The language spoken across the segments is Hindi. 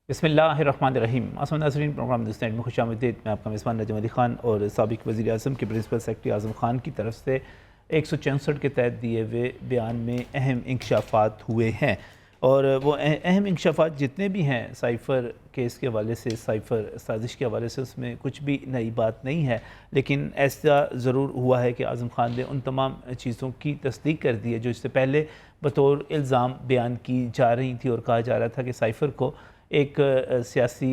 बिस्मिल्लाहिर्रहमानिर्रहीम। आसमान नाज़रीन, प्रोग्राम न्यूज़ में खुशामदीद। मैं आपका मेज़बान नजम अली ख़ान और साबिक़ वज़ीर आज़म के प्रिंसिपल सेक्रेटरी आज़म ख़ान की तरफ से 164 के तहत दिए हुए बयान में अहम इंकशाफात हुए हैं और वो अहम इंकशाफात जितने भी हैं साइफ़र केस के हवाले से, साइफ़र साजिश के हवाले से, उसमें कुछ भी नई बात नहीं है। लेकिन ऐसा ज़रूर हुआ है कि आज़म ख़ान ने उन तमाम चीज़ों की तस्दीक कर दी है जो इससे पहले बतौर इल्ज़ाम बयान की जा रही थी और कहा जा रहा था कि साइफ़र को एक सियासी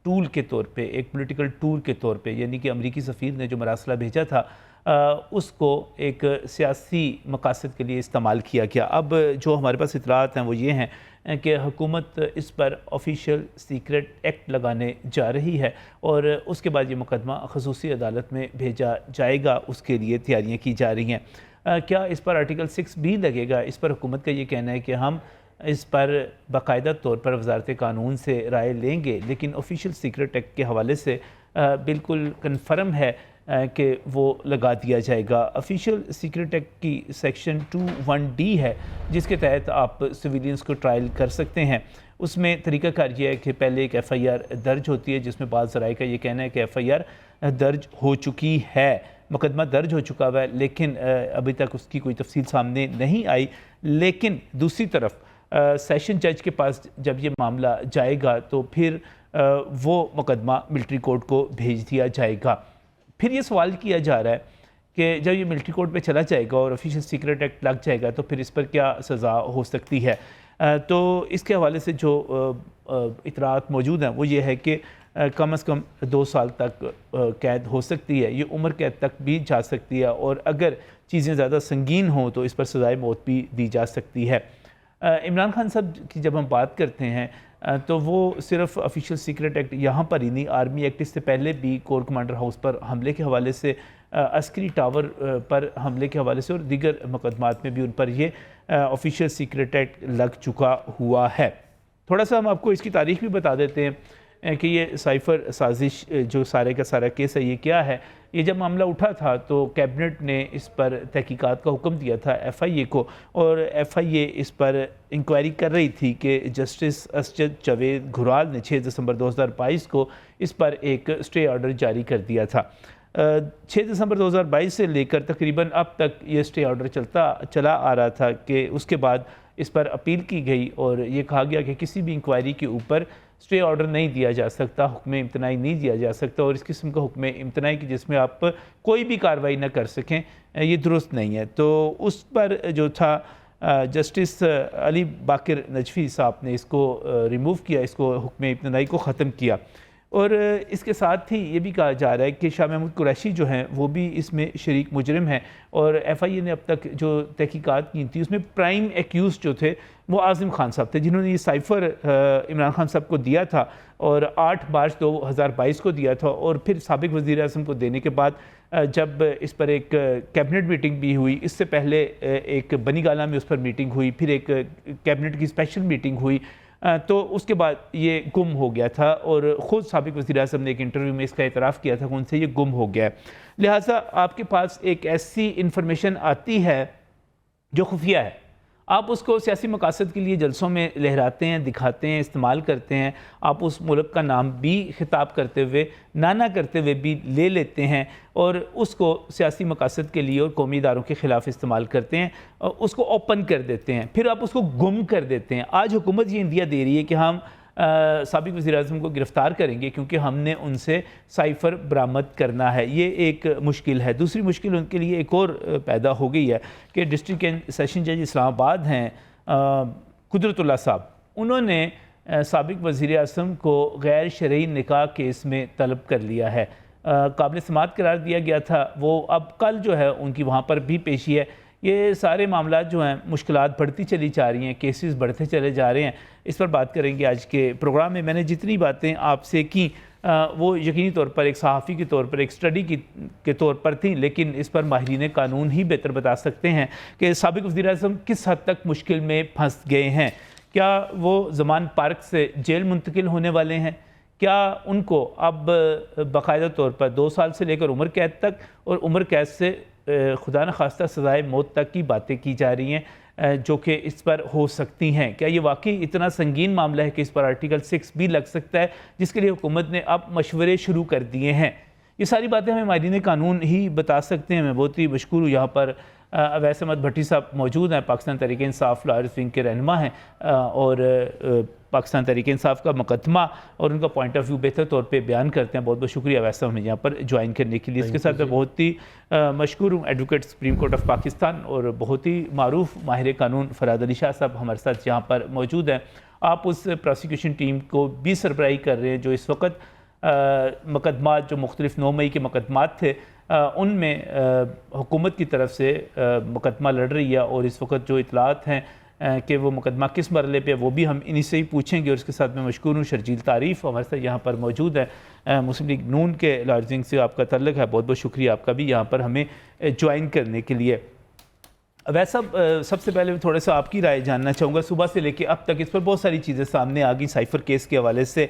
टूल के तौर पे, एक पॉलिटिकल टूल के तौर पे, यानी कि अमरीकी सफ़ीर ने जो मरासला भेजा था उसको एक सियासी मकासद के लिए इस्तेमाल किया गया। अब जो हमारे पास इतलात हैं वो ये हैं कि हुकूमत इस पर ऑफिशियल सीक्रेट एक्ट लगाने जा रही है और उसके बाद ये मुकदमा ख़ुसूसी अदालत में भेजा जाएगा, उसके लिए तैयारियाँ की जा रही हैं। क्या इस पर आर्टिकल 6 भी लगेगा? इस पर हुकूमत का ये कहना है कि हम इस पर बाकायदा तौर पर वजारत कानून से राय लेंगे, लेकिन ऑफिशियल सीक्रेट एक्ट के हवाले से बिल्कुल कन्फर्म है कि वो लगा दिया जाएगा। ऑफिशियल सीक्रेट एक्ट की सेक्शन 21D है जिसके तहत आप सिविलियंस को ट्रायल कर सकते हैं। उसमें तरीक़ाकार ये है कि पहले एक FIR दर्ज होती है जिसमें बाज़ ज़राए का ये कहना है कि FIR दर्ज हो चुकी है, मुकदमा दर्ज हो चुका हुआ है, लेकिन अभी तक उसकी कोई तफसील सामने नहीं आई। लेकिन दूसरी तरफ सेशन जज के पास जब ये मामला जाएगा तो फिर वो मुकदमा मिलिट्री कोर्ट को भेज दिया जाएगा। फिर ये सवाल किया जा रहा है कि जब ये मिलिट्री कोर्ट पे चला जाएगा और ऑफिशियल सीक्रेट एक्ट लग जाएगा तो फिर इस पर क्या सज़ा हो सकती है। तो इसके हवाले से जो इतरात मौजूद हैं वो ये है कि कम से कम 2 साल तक कैद हो सकती है, ये उम्र कैद तक भी जा सकती है और अगर चीज़ें ज़्यादा संगीन हों तो इस पर सज़ाए मौत भी दी जा सकती है। इमरान खान साहब की जब हम बात करते हैं तो वो सिर्फ ऑफिशियल सीक्रेट एक्ट यहाँ पर ही नहीं, आर्मी एक्ट इससे पहले भी कोर कमांडर हाउस पर हमले के हवाले से, अस्करी टावर पर हमले के हवाले से और दीगर मुकदमात में भी उन पर ये ऑफिशियल सीक्रेट एक्ट लग चुका हुआ है। थोड़ा सा हम आपको इसकी तारीख भी बता देते हैं कि ये साइफ़र साजिश जो सारे का सारा केस है ये क्या है। ये जब मामला उठा था तो कैबिनेट ने इस पर तहकीकात का हुक्म दिया था FIA को और FIA इस पर इंक्वायरी कर रही थी कि जस्टिस असजद जावेद घुराल ने 6 दिसंबर 2022 को इस पर एक स्टे ऑर्डर जारी कर दिया था। 6 दिसंबर 2022 से लेकर तकरीबन अब तक ये स्टे ऑर्डर चला आ रहा था कि उसके बाद इस पर अपील की गई और ये कहा गया कि किसी भी इंक्वायरी के ऊपर स्टे ऑर्डर नहीं दिया जा सकता, हुक्म इम्तनाई नहीं दिया जा सकता और इस किस्म का हुक्म इम्तनाई की जिसमें आप कोई भी कार्रवाई ना कर सकें ये दुरुस्त नहीं है। तो उस पर जो था जस्टिस अली बाकिर नजफी साहब ने इसको रिमूव किया, इसको हुक्म इम्तनाई को ख़त्म किया और इसके साथ ही ये भी कहा जा रहा है कि शाह महमूद कुरैशी जो हैं वो भी इसमें शरीक मुजरिम हैं और FIA ने अब तक जो तहकीकात की थी उसमें प्राइम एक्यूज़ जो थे वो आज़म खान साहब थे जिन्होंने ये साइफ़र इमरान खान साहब को दिया था और 8 मार्च 2022 को दिया था और फिर साबिक़ वज़ीर आज़म को देने के बाद जब इस पर एक कैबिनेट मीटिंग भी हुई, इससे पहले एक बनी गाला में उस पर मीटिंग हुई, फिर एक कैबिनेट की स्पेशल मीटिंग हुई, तो उसके बाद ये गुम हो गया था और ख़ुद साबिक़ वज़ीर आज़म ने एक इंटरव्यू में इसका एतराफ़ किया था कि उनसे ये गुम हो गया है। लिहाजा आपके पास एक ऐसी इंफॉर्मेशन आती है जो खुफिया है, आप उसको सियासी मकासद के लिए जलसों में लहराते हैं, दिखाते हैं, इस्तेमाल करते हैं, आप उस मुल्क का नाम भी खिताब करते हुए, नाना करते हुए भी ले लेते हैं और उसको सियासी मकासद के लिए और कौमी इदारों के ख़िलाफ़ इस्तेमाल करते हैं और उसको ओपन कर देते हैं, फिर आप उसको गुम कर देते हैं। आज हुकूमत ये इंदिया दे रही है कि हम साबिक़ वज़ीर आज़म को गिरफ़्तार करेंगे क्योंकि हमने उनसे साइफ़र बरामद करना है। ये एक मुश्किल है। दूसरी मुश्किल उनके लिए एक और पैदा हो गई है कि डिस्ट्रिक्ट एंड सेशन जज इस्लामाबाद हैं कुदरतुल्लाह साहब, उन्होंने साबिक़ वज़ीर आज़म को गैर शरई निकाह केस में तलब कर लिया है। काबिल समाअत करार दिया गया था, वो अब कल जो है उनकी वहाँ पर भी पेशी है। ये सारे मामलात जो हैं मुश्किलात बढ़ती चली जा रही हैं, केसेस बढ़ते चले जा रहे हैं। इस पर बात करेंगे आज के प्रोग्राम में। मैंने जितनी बातें आपसे की वो यकीनी तौर पर एक सहाफ़ी के तौर पर, एक स्टडी के तौर पर थी, लेकिन इस पर माहिरीन कानून ही बेहतर बता सकते हैं कि साबिक़ वज़ीर आज़म किस हद तक मुश्किल में फंस गए हैं। क्या वो ज़मान पार्क से जेल मुंतकिल होने वाले हैं? क्या उनको अब बाकायदा तौर पर 2 साल से लेकर उम्र कैद तक और उम्र कैद से खुदा न खास्ता सज़ाए मौत तक की बातें की जा रही हैं? जो कि इस पर हो सकती हैं। क्या ये वाकई इतना संगीन मामला है कि इस पर आर्टिकल 6 भी लग सकता है, जिसके लिए हुकूमत ने अब मशवरे शुरू कर दिए हैं? ये सारी बातें हमें माहिरीन कानून ही बता सकते हैं। मैं बहुत ही मशकूर हूँ, यहाँ पर अवैस अहमद भट्टी साहब मौजूद हैं, पाकिस्तान तहरीक इंसाफ लॉयर्स विंग के रहनुमा हैं, और पाकिस्तान तहरीक इंसाफ का मुकदमा और उनका पॉइंट ऑफ व्यू बेहतर तौर पे बयान करते हैं। बहुत बहुत शुक्रिया अवैस साहब हमें यहाँ पर ज्वाइन करने के लिए। इसके साथ मैं बहुत ही मशकूर हूँ advocate supreme court of Pakistan और बहुत ही मारूफ माहिर कानून फराद अली शाह साहब हमारे साथ यहाँ पर मौजूद हैं। आप उस प्रोसिक्यूशन टीम को भी सरबराही कर रहे हैं जो इस वक्त मुकदमात जो मुख्तलिफ 9 मई के मुकदमात थे उनमें हुकूमत की तरफ से मुकदमा लड़ रही है, और इस वक्त जो इतलात हैं कि वो मुकदमा किस मरले पे, वो भी हम इन्हीं से ही पूछेंगे। और इसके साथ मैं मशकूर हूँ शर्जील तारीफ़ हमारे साथ यहाँ पर मौजूद है, मुस्लिम लीग नून के लॉयर्स विंग से आपका तल्लुक़ है। बहुत बहुत शुक्रिया आपका भी यहाँ पर हमें ज्वाइन करने के लिए। वैसा सबसे पहले थोड़ा सा आपकी राय जानना चाहूँगा। सुबह से लेकर अब तक इस पर बहुत सारी चीज़ें सामने आ गई। साइफर केस के हवाले से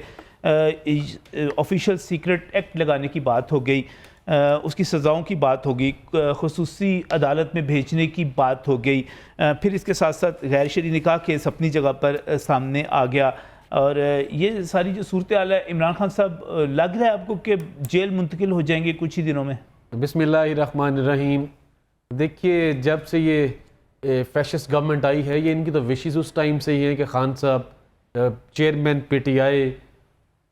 ऑफिशियल सीक्रेट एक्ट लगाने की बात हो गई, उसकी सज़ाओं की बात होगी, खुसूसी अदालत में भेजने की बात हो गई, फिर इसके साथ साथ गैर शरई निकाह केस अपनी जगह पर सामने आ गया। और ये सारी जो सूरत हाल है, इमरान खान साहब लग रहा है आपको कि जेल मुंतकिल हो जाएंगे कुछ ही दिनों में? बिस्मिल्लाहिर्रहमानिर्रहीम। देखिए, जब से ये फैशिस्ट गवर्नमेंट आई है, ये इनकी तो विशेष उस टाइम से ही है कि खान साहब चेयरमैन PTI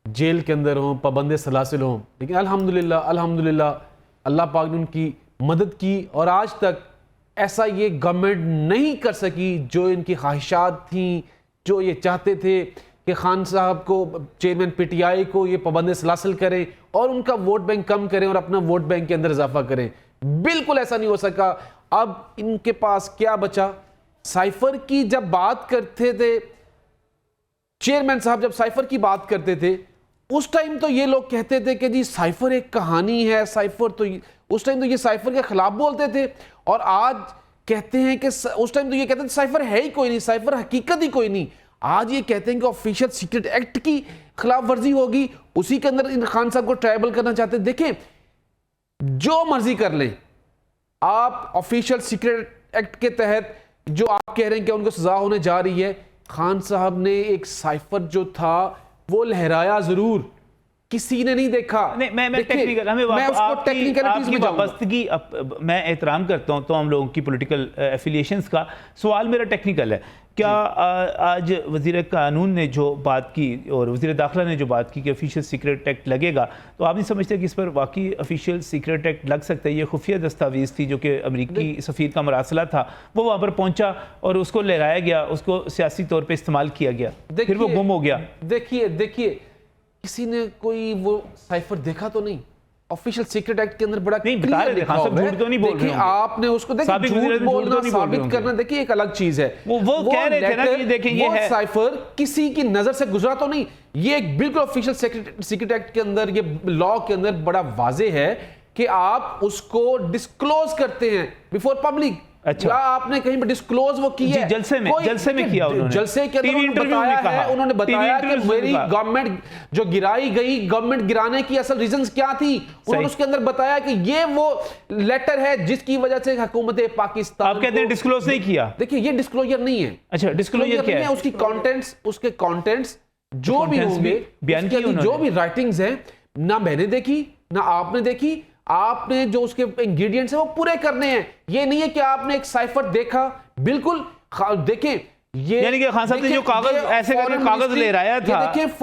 जेल के अंदर हों, पाबंद सलासिल हों। लेकिन अल्हम्दुलिल्लाह अल्लाह पाक ने उनकी मदद की और आज तक ऐसा ये गवर्नमेंट नहीं कर सकी जो इनकी ख्वाहिशात थी, जो ये चाहते थे कि खान साहब को चेयरमैन PTI को ये पाबंद सलासिल करें और उनका वोट बैंक कम करें और अपना वोट बैंक के अंदर इजाफा करें। बिल्कुल ऐसा नहीं हो सका। अब इनके पास क्या बचा? साइफर की जब बात करते थे, चेयरमैन साहब जब साइफर की बात करते थे, उस टाइम तो ये लोग कहते थे कि जी साइफर एक कहानी है, साइफर तो उस टाइम तो ये साइफर के खिलाफ बोलते थे, और आज कहते हैं कि उस टाइम तो ये कहते थे साइफर है ही कोई नहीं, साइफर हकीकत ही कोई नहीं। आज ये कहते हैं कि ऑफिशियल सीक्रेट एक्ट की खिलाफ वर्जी होगी, उसी के अंदर इन खान साहब को ट्रायबल करना चाहते हैं। देखें, जो मर्जी कर लें आप, ऑफिशियल सीक्रेट एक्ट के तहत जो आप कह रहे हैं कि उनको सजा होने जा रही है, खान साहब ने एक साइफर जो था वो लहराया जरूर, किसी ने नहीं देखा। नहीं, मैं टेक्निकल, हमें आपकी वाबस्तगी मैं एहतराम करता हूं तो हम लोगों की पॉलिटिकल एफिलिएशंस का। सवाल मेरा टेक्निकल है, क्या आज वज़ीर कानून ने जो बात की और वज़ीर दाखिला ने जो बात की कि ऑफिशियल सीक्रेट एक्ट लगेगा, तो आप नहीं समझते कि इस पर वाकई ऑफिशियल सीक्रेट एक्ट लग सकता है? ये खुफिया दस्तावेज़ थी जो कि अमेरिकी सफ़ीर का मरासला था, वो वहाँ पर पहुँचा और उसको लहराया गया, उसको सियासी तौर पर इस्तेमाल किया गया, फिर वो गुम हो गया। देखिए किसी ने कोई वो साइफर देखा तो नहीं। ऑफिशियल सीक्रेट एक्ट के अंदर बड़ा नहीं बता रहे थे, झूठ तो नहीं बोल रहे। आपने उसको देखिए, झूठ बोलना साबित करना देखिए एक अलग चीज है। वो कह रहे थे ना कि देखें ये है, साइफर किसी की नजर से गुजरा तो नहीं। ये एक बिल्कुल ऑफिशियल सीक्रेट एक्ट के अंदर, ये लॉ के अंदर बड़ा वाजे है कि आप उसको डिस्क्लोज करते हैं बिफोर पब्लिक। अच्छा, आपने कहीं पर डिस्क्लोज वो किया है? जलसे में किया उन्होंने, जलसे के अंदर उन्होंने बताया कि मेरी गवर्नमेंट जो गिराई गई, गवर्नमेंट गिराने की असल रीजंस क्या थी, उन्होंने उसके अंदर बताया कि ये वो लेटर है जिसकी वजह से हुकूमत पाकिस्तान, आप कहते हैं डिस्क्लोज नहीं किया। देखिए ये डिस्क्लोजर नहीं है। अच्छा, डिस्क्लोजर क्या है? उसकी कंटेंट्स, उसके कंटेंट्स जो भी होंगे, बयान किए उन्होंने, जो भी राइटिंग्स हैं, ना मैंने देखी ना आपने देखी, आपने जो उसके इंग्रेडिएंट्स हैं वो पूरे करने हैं। ये नहीं है कि आपने एक साइफर देखा, बिल्कुल देखें ये, यानी कि खान साहब ने जो कागज ऐसे करके कागज ले रहा था,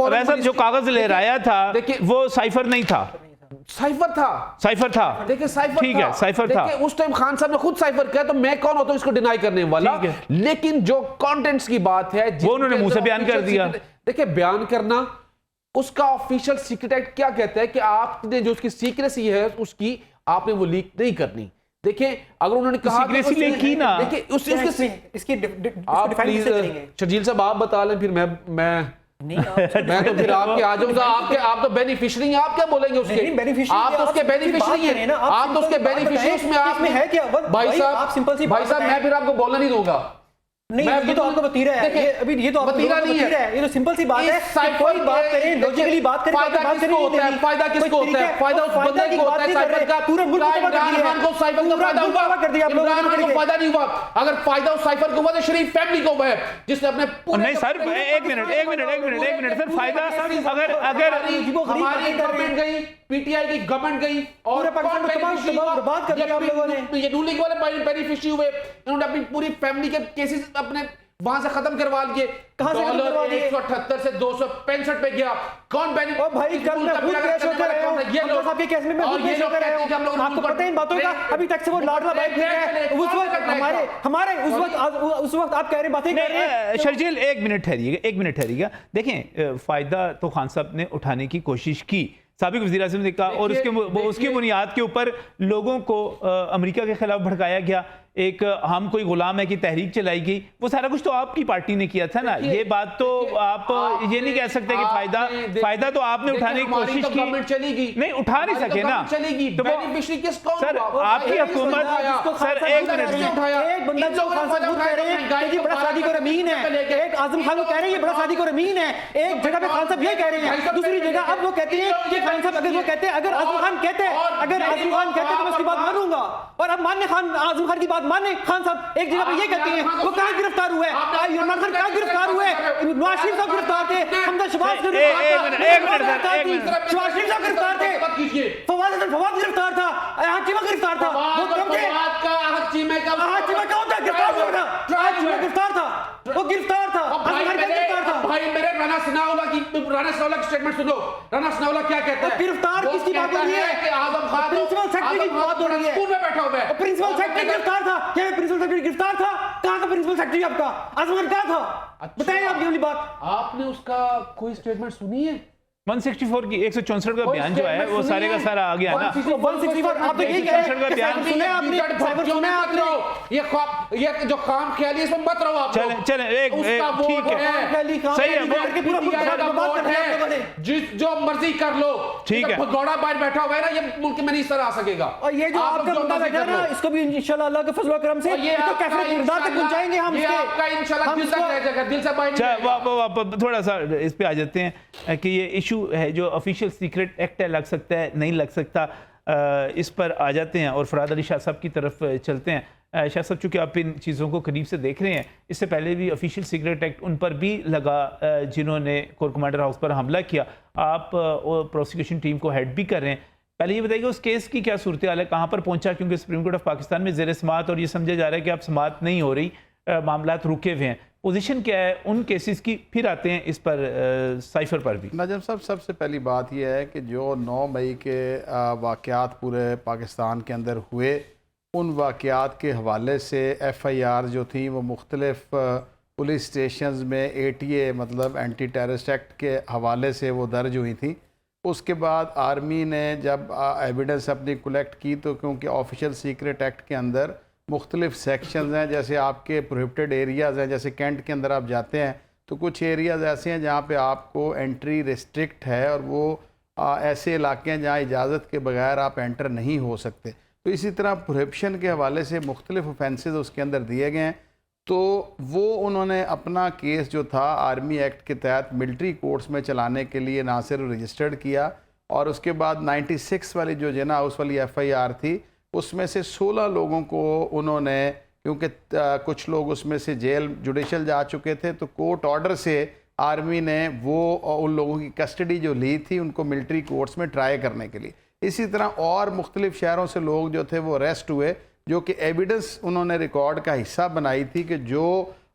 वैसा जो कागज ले रहा था वो साइफर नहीं था, साइफर था। देखिए साइफर, ठीक है, साइफर था। उस टाइम खान साहब ने खुद साइफर किया, तो मैं कौन होता हूं इसको डिनाई करने वाला। लेकिन जो कंटेंट्स की बात है वो उन्होंने मुंह से बयान कर दिया। देखिए बयान करना, उसका ऑफिशियल सीक्रेट एक्ट क्या कहता है कि आपने जो उसकी सीक्रेसी है उसकी आपने वो लीक नहीं करनी। देखिए अगर उन्होंने कहा सीक्रेसी लीक की ना, देखिए इसकी आप प्लीज शर्जील साहब आप बता लें, फिर मैं तो फिर आपके आ जाऊंगा। आप तो बेनिफिशियरी हैं, आप क्या बोलेंगे उसके? आप तो उसके बेनिफिशियरी हैं, आप तो उसके बेनिफिशियरी में आप है क्या? भाई साहब मैं फिर आपको बोलना नहीं दूंगा। नहीं, ये तो आपका वतीरा है। ये अभी ये तो आपका वतीरा है। ये तो सिंपल सी बात है कि कोई बात करें, लॉजिकली बात करें, फायदा किसको होता है? फायदा किसको होता है? फायदा उस बंदे को होता है साइबर का। पूरा मुल्क इमरान खान को साइबर का फायदा हुआ कर दिया आप लोगों ने। इमरान खान को फायदा नहीं हुआ। अगर फायदा उस साइबर को हुआ तो शरीफ फैमिली को हुआ है, जिसने अपने नहीं सर, एक मिनट सर, फायदा अगर हमारी गवर्नमेंट गई, पीटीआई की गवर्नमेंट गई और पाकिस्तान को तबाह बर्बाद कर दिया आप लोगों ने। ये रूलिंग वाले बेनिफिशियरी हुए, इन्होंने अपनी पूरी फैमिली के केसेस अपने वहां से खत्म करवा लिए। कहां से करवा दिए? 178 से 265 पे गया। कौन बेनिफिट? ओ भाई कल मैं खुद पेश होकर आया हूं, ये लोग आपके केस में मैं खुद पेश होकर आया हूं। आपको पता है इन बातों का? अभी तक से वो लाडला भाई फिर है। उस वक्त हमारे उस वक्त आप कह रहे बातें कर रहे हैं। शर्जील एक मिनट ठहरिएगा। देखें, फायदा तो खान साहब ने उठाने की कोशिश की, साबिक वज़ीर आज़म ने कहा, और उसकी बुनियाद के ऊपर लोगों को अमेरिका के खिलाफ भड़काया गया। एक हम कोई गुलाम है कि तहरीक चलाई गई, वो सारा कुछ तो आपकी पार्टी ने किया था ना। ये बात तो आप ये नहीं कह सकते कि फायदा तो आपने उठाने की कोशिश की, नहीं उठा नहीं सके ना। तो सर आपकी हुकूमत, सर एक मिनट, बड़ा सादिक और अमीन है, एक आजम खान को कह रहे हैं ये बड़ा सादिक और अमीन है, एक जगह पे खान साहब ये कह रहे हैं, दूसरी जगह अब वो कहते हैं कि खान साहब अगर वो कहते हैं, अगर आजम खान कहते तो मैं उसकी बात मानूंगा, और अब मानने आजम खान की बात माने खान साहब एक जगह पे ये कहते हैं। वो कहां गिरफ्तार हुए? इमरान खान कहां गिरफ्तार हुए? नवाज शरीफ साहब गिरफ्तार थे, हमजा शहबाज गिरफ्तार थे, शहबाज शरीफ साहब गिरफ्तार थे, फवाद गिरफ्तार था, आहत चीमा गिरफ्तार था। वो कब थे? आहत चीमा का होता है गिरफ्तार हुआ था, आहत चीमा गिरफ्तार था, वो गिरफ्तार था, गिरफ्तार था। भाई मेरे राना सनाउल्लाह की स्टेटमेंट सुनो। राना सनाउल्लाह क्या कहता है? गिरफ्तार किसकी बात हो रही है? कि आजम खान प्रिंसिपल सेक्रेटरी की बात हो रही है, स्कूल में बैठा हुआ है, प्रिंसिपल सेक्रेटरी गिरफ्तार था। क्या प्रिंसिपल सेक्रेटरी गिरफ्तार था? कहां था प्रिंसिपल सेक्रेटरी आपका? आजम खान कहां था? बताइए आप ये वाली बात। आपने उसका कोई स्टेटमेंट सुनी है? 164 की 164 का बयान जो है वो सारे का सारा आ गया ना। 164 आप तो यही कह रहे हैं, बयान सुने आपने? ये जो काम ख्याली इसमें मत रहो आप। चलें एक ठीक है, सही है, जिस जो मर्जी कर लो, ठीक है। भगौड़ा बाहर बैठा हुआ है ना, ये मुल्क में नहीं सर आ सकेगा। और ये जो आपका मुद्दा बैठा है ना, इसको भी इंशाल्लाह अल्लाह के फजल व करम से ये तो कैफे किरदार तक पहुंचाएंगे हम। ये आपका इंशाल्लाह दिल तक रह जाएगा, दिल से बाहर नहीं। थोड़ा सा इस पे आ जाते हैं कि ये इशू है जो ऑफिशियल सीक्रेट एक्ट है, लग सकता है नहीं लग सकता, इस पर आ जाते हैं और फराद अली शाह साहब की तरफ चलते हैं। शाह साहब चूँकि आप इन चीज़ों को करीब से देख रहे हैं, इससे पहले भी ऑफिशियल सीक्रेट एक्ट उन पर भी लगा जिन्होंने कोर कमांडर हाउस पर हमला किया। आप प्रोसिक्यूशन टीम को हेड भी कर रहे हैं, पहले ये बताइए उस केस की क्या सूरत हाल है, कहाँ पर पहुँचा? क्योंकि सुप्रीम कोर्ट ऑफ पाकिस्तान में ज़ेर समाअत और ये समझा जा रहा है कि आप समाअत नहीं हो रही, मामलात रुके हुए हैं। पोजीशन क्या है उन केसेस की? फिर आते हैं इस पर साइफर पर भी। नजम साहब, सबसे पहली बात यह है कि जो 9 मई के वाक़यात पूरे पाकिस्तान के अंदर हुए, उन वाक़यात के हवाले से FIR जो थी वो मुख्तलिफ पुलिस स्टेशंस में ATA मतलब एंटी टेररिस्ट एक्ट के हवाले से वो दर्ज हुई थी। उसके बाद आर्मी ने जब एविडेंस अपनी कलेक्ट की, तो क्योंकि ऑफिशियल सीक्रेट एक्ट के अंदर मुख्तलिफ सेक्शंस हैं, जैसे आपके प्रोहिबिटेड एरियाज़ हैं, जैसे कैंट के अंदर आप जाते हैं तो कुछ एरियाज़ ऐसे हैं जहाँ पे आपको एंट्री रिस्ट्रिक्ट है, और वो ऐसे इलाके हैं जहाँ इजाज़त के बगैर आप एंटर नहीं हो सकते। तो इसी तरह प्रोहिबिशन के हवाले से मुख्तलिफ ऑफेंसेस उसके अंदर दिए गए हैं। तो वो उन्होंने अपना केस जो था आर्मी एक्ट के तहत मिलिट्री कोर्ट्स में चलाने के लिए ना सिर्फ रजिस्टर्ड किया, और उसके बाद 96 वाली जो जना हाउस वाली FIR थी, उसमें से 16 लोगों को उन्होंने, क्योंकि कुछ लोग उसमें से जेल जुडिशल जा चुके थे, तो कोर्ट ऑर्डर से आर्मी ने वो उन लोगों की कस्टडी जो ली थी उनको मिलिट्री कोर्ट्स में ट्राई करने के लिए। इसी तरह और मुख्तलिफ शहरों से लोग जो थे वो अरेस्ट हुए, जो कि एविडेंस उन्होंने रिकॉर्ड का हिस्सा बनाई थी कि जो